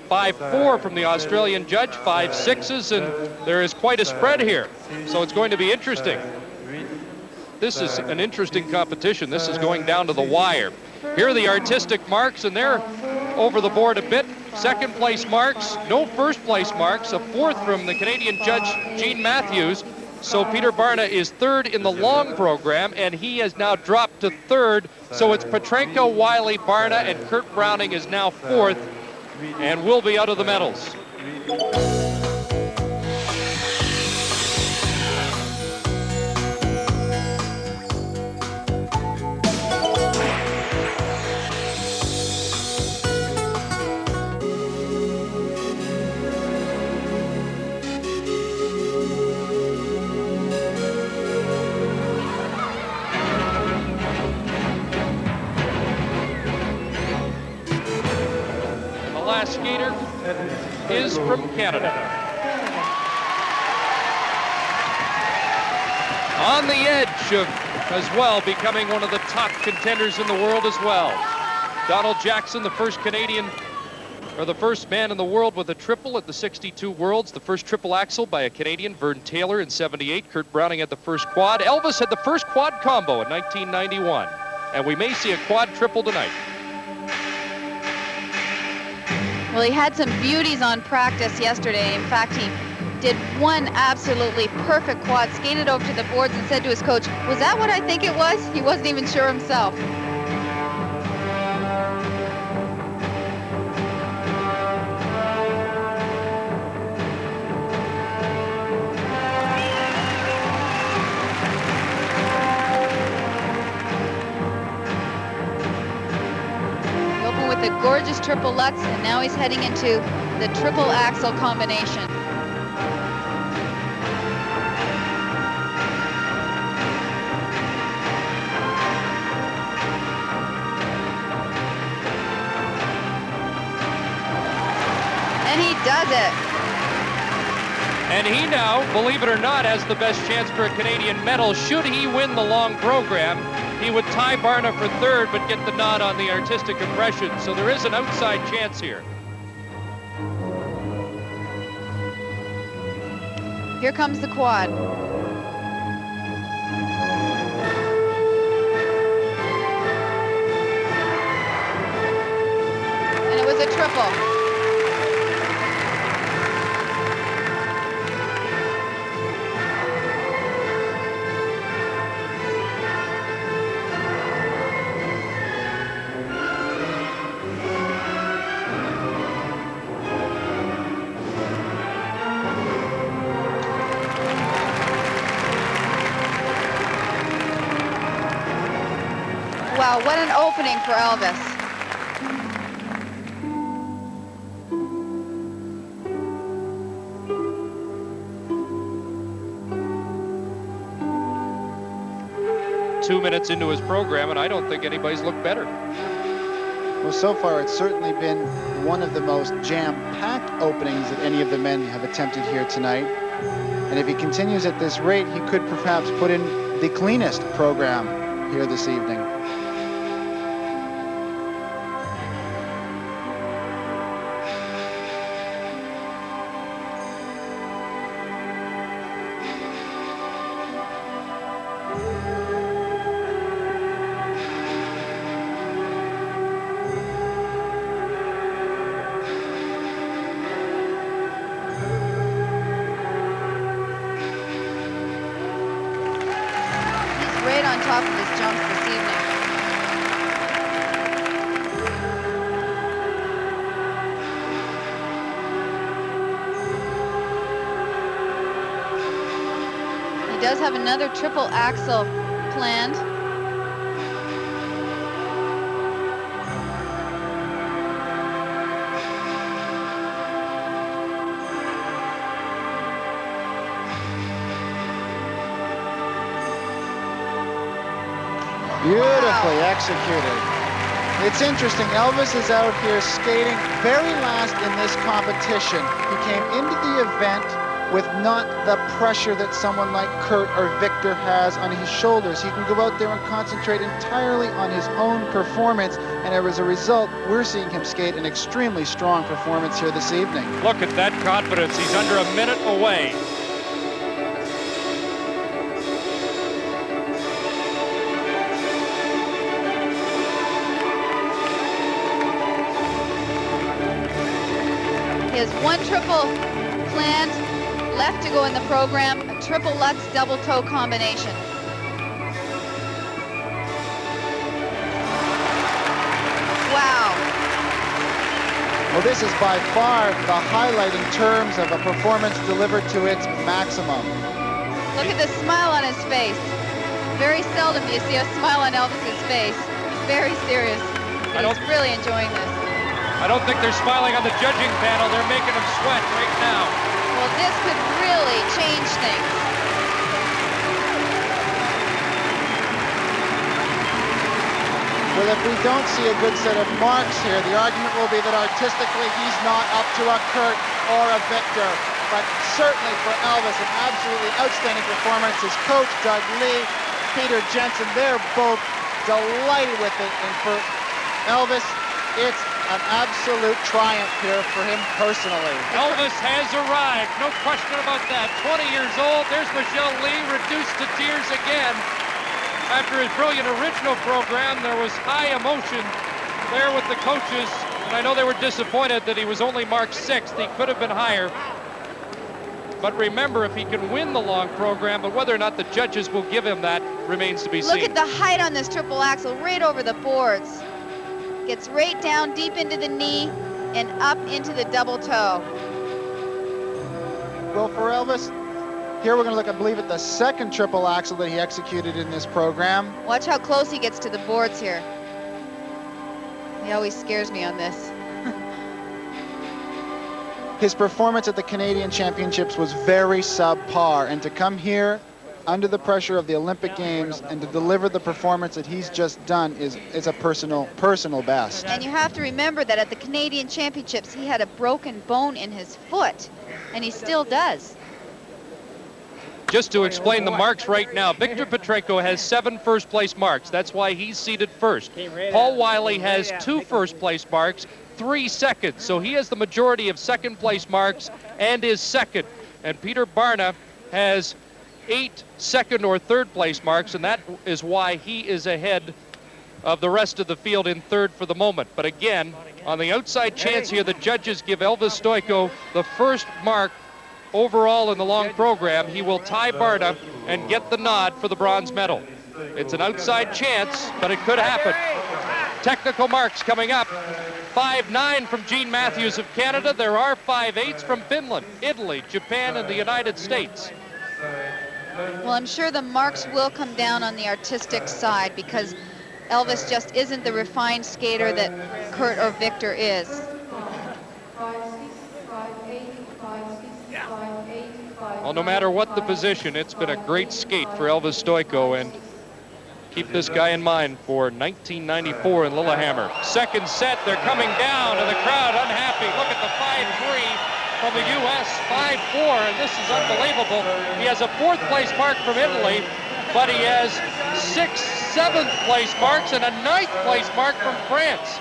5-4 from the Australian judge, 5-6s, and there is quite a spread here. So it's going to be interesting. This is an interesting competition. This is going down to the wire. Here are the artistic marks, and they're over the board a bit. Second place marks, no first place marks, a 4th from the Canadian judge, Gene Matthews. So Petr Barna is 3rd in the long program, and he has now dropped to 3rd. So it's Petrenko, Wylie, Barna, and Kurt Browning is now 4th. And will be out of the medals. Last skater is from Canada. On the edge of, as well, becoming one of the top contenders in the world as well. Donald Jackson, the first Canadian, or the first man in the world with a triple at the 62 Worlds. The first triple axel by a Canadian, Vern Taylor, in '78. Kurt Browning had the first quad. Elvis had the first quad combo in 1991. And we may see a quad triple tonight. Well, he had some beauties on practice yesterday. In fact, he did one absolutely perfect quad, skated over to the boards and said to his coach, "Was that what I think it was?" He wasn't even sure himself. The gorgeous triple Lutz, and now he's heading into the triple axel combination. And he does it. And he now, believe it or not, has the best chance for a Canadian medal. Should he win the long program, he would tie Barna for 3rd, but get the nod on the artistic impression. So there is an outside chance here. Here comes the quad. And it was a triple. What an opening for Elvis. Two minutes into his program, and I don't think anybody's looked better. Well, so far it's certainly been one of the most jam-packed openings that any of the men have attempted here tonight. And if he continues at this rate, he could perhaps put in the cleanest program here this evening. On top of his jumps this evening. He does have another triple axel planned. Beautifully executed. It's interesting, Elvis is out here skating very last in this competition. He came into the event with not the pressure that someone like Kurt or Viktor has on his shoulders. He can go out there and concentrate entirely on his own performance, and as a result, we're seeing him skate an extremely strong performance here this evening. Look at that confidence. He's under a minute away. He has one triple planned left to go in the program, a triple Lutz double toe combination. Wow. Well, this is by far the highlight in terms of a performance delivered to its maximum. Look at the smile on his face. Very seldom do you see a smile on Elvis's face. Very serious. But he's really enjoying this. I don't think they're smiling on the judging panel. They're making him sweat right now. Well, this could really change things. Well, if we don't see a good set of marks here, the argument will be that artistically he's not up to a Kurt or a Viktor. But certainly for Elvis, an absolutely outstanding performance. His coach, Doug Lee, Peter Jensen, they're both delighted with it. And for Elvis, it's an absolute triumph here for him personally. Elvis has arrived, no question about that. 20 years old, there's Michelle Lee, reduced to tears again. After his brilliant original program, there was high emotion there with the coaches, and I know they were disappointed that he was only marked 6th. He could have been higher. But remember, if he can win the long program, but whether or not the judges will give him that remains to be seen. Look at the height on this triple axel, right over the boards. Gets right down deep into the knee and up into the double toe. Well, for Elvis, here we're going to look, I believe, at the second triple axel that he executed in this program. Watch how close he gets to the boards here. He always scares me on this. His performance at the Canadian Championships was very subpar, and to come here under the pressure of the Olympic Games and to deliver the performance that he's just done is a personal best. And you have to remember that at the Canadian Championships, he had a broken bone in his foot, and he still does. Just to explain the marks right now, Viktor Petrenko has 7 first-place marks. That's why he's seated first. Paul Wylie has 2 first-place marks, 3 seconds. So he has the majority of second-place marks and is second. And Petr Barna has 8 second or third place marks, and that is why he is ahead of the rest of the field in third for the moment. But again, on the outside chance here, the judges give Elvis Stojko the first mark overall in the long program. He will tie Barna and get the nod for the bronze medal. It's an outside chance, but it could happen. Technical marks coming up. 5.9 from Gene Matthews of Canada. There are 5.8s from Finland, Italy, Japan, and the United States. Well, I'm sure the marks will come down on the artistic side because Elvis just isn't the refined skater that Kurt or Viktor is. Well, no matter what the position, it's been a great skate for Elvis Stojko, and keep this guy in mind for 1994 in Lillehammer. Second set, they're coming down, and the crowd unhappy. Look at the 5-3 from the U.S., 5-4, and this is unbelievable. He has a 4th place mark from Italy, but he has 6th, 7th place marks and a 9th place mark from France.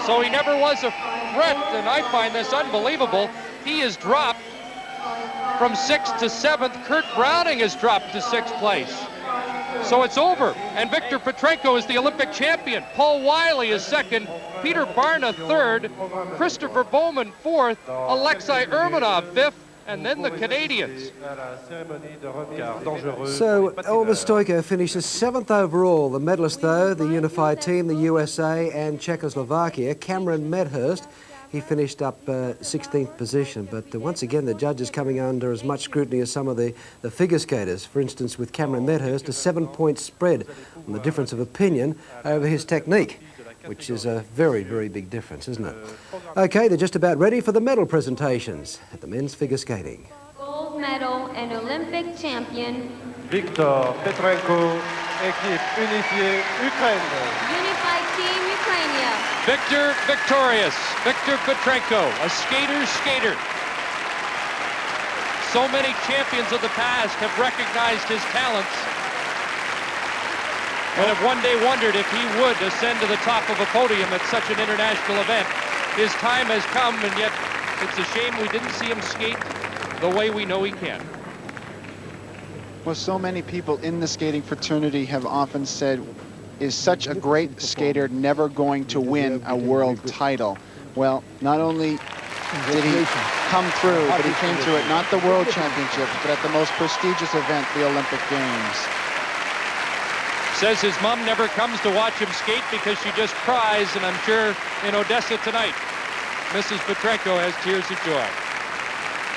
So he never was a threat, and I find this unbelievable. He is dropped from 6th to 7th. Kurt Browning has dropped to 6th place. So it's over, and Viktor Petrenko is the Olympic champion. Paul Wylie is 2nd, Petr Barna 3rd, Christopher Bowman 4th, Alexei Urmanov 5th, and then the Canadians. So Elvis Stojko finishes 7th overall. The medalists, though, the unified team, the USA and Czechoslovakia. Cameron Medhurst, he finished up 16th position, but once again the judges coming under as much scrutiny as some of the figure skaters. For instance, with Cameron Medhurst, a 7-point spread on the difference of opinion over his technique, which is a very, very big difference, isn't it? Okay, they're just about ready for the medal presentations at the men's figure skating. Gold medal and Olympic champion Viktor Petrenko, équipe unifiée Ukraine. Unified Team Ukraine. Viktor victorious. Viktor Petrenko, a skater's skater. So many champions of the past have recognized his talents and have one day wondered if he would ascend to the top of a podium at such an international event. His time has come, and yet it's a shame we didn't see him skate the way we know he can. Well, so many people in the skating fraternity have often said, is such a great skater never going to win a world title? Well, not only did he come through, but he came through at not the World Championships, but at the most prestigious event, the Olympic Games. Says his mom never comes to watch him skate because she just cries, and I'm sure in Odessa tonight, Mrs. Petrenko has tears of joy.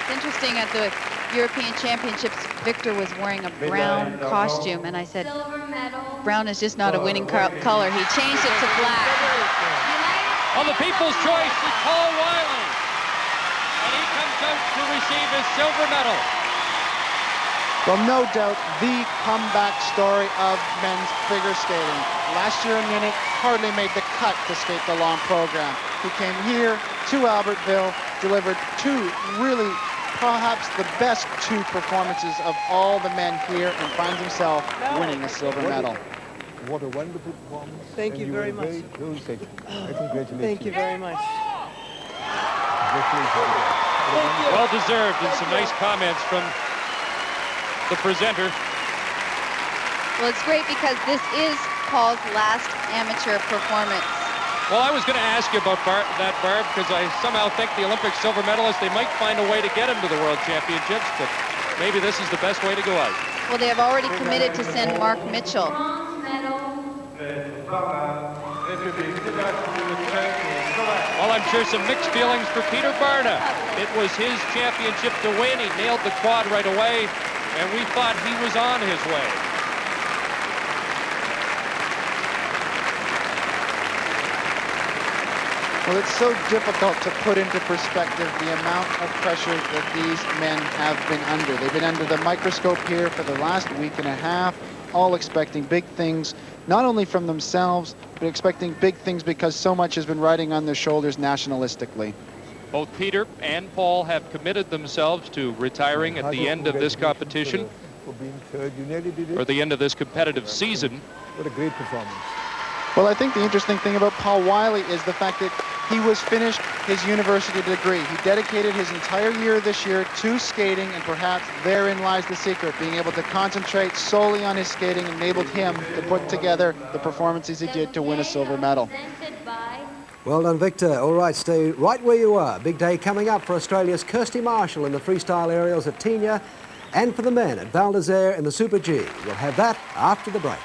It's interesting, at the European Championships, Viktor was wearing a brown costume, and I said, brown is just not a winning color. He changed it to black. On the people's choice is Paul Wylie, and he comes out to receive his silver medal. Well, no doubt the comeback story of men's figure skating. Last year in Munich, hardly made the cut to skate the long program. He came here to Albertville, delivered 2 really perhaps the best 2 performances of all the men here, and finds himself winning a silver medal. What a wonderful performance. Thank you very much. Congratulations. Thank you very much. Well deserved, and some nice comments from the presenter. Well, it's great because this is Paul's last amateur performance. Well, I was going to ask you about that, Barb, because I somehow think the Olympic silver medalist, they might find a way to get him to the World Championships, but maybe this is the best way to go out. Well, they have already committed to send Mark Mitchell. Well, I'm sure some mixed feelings for Petr Barna. It was his championship to win. He nailed the quad right away, and we thought he was on his way. Well, it's so difficult to put into perspective the amount of pressure that these men have been under. They've been under the microscope here for the last week and a half, all expecting big things, not only from themselves, but expecting big things because so much has been riding on their shoulders nationalistically. Both Peter and Paul have committed themselves to retiring at the end of this competition, or the end of this competitive season. What a great performance. Well, I think the interesting thing about Paul Wylie is the fact that he was finished his university degree. He dedicated his entire year this year to skating, and perhaps therein lies the secret. Being able to concentrate solely on his skating enabled him to put together the performances he did to win a silver medal. Well done, Viktor. All right, stay right where you are. Big day coming up for Australia's Kirsty Marshall in the freestyle aerials at Tignes, and for the men at Val d'Isère in the Super G. We'll have that after the break.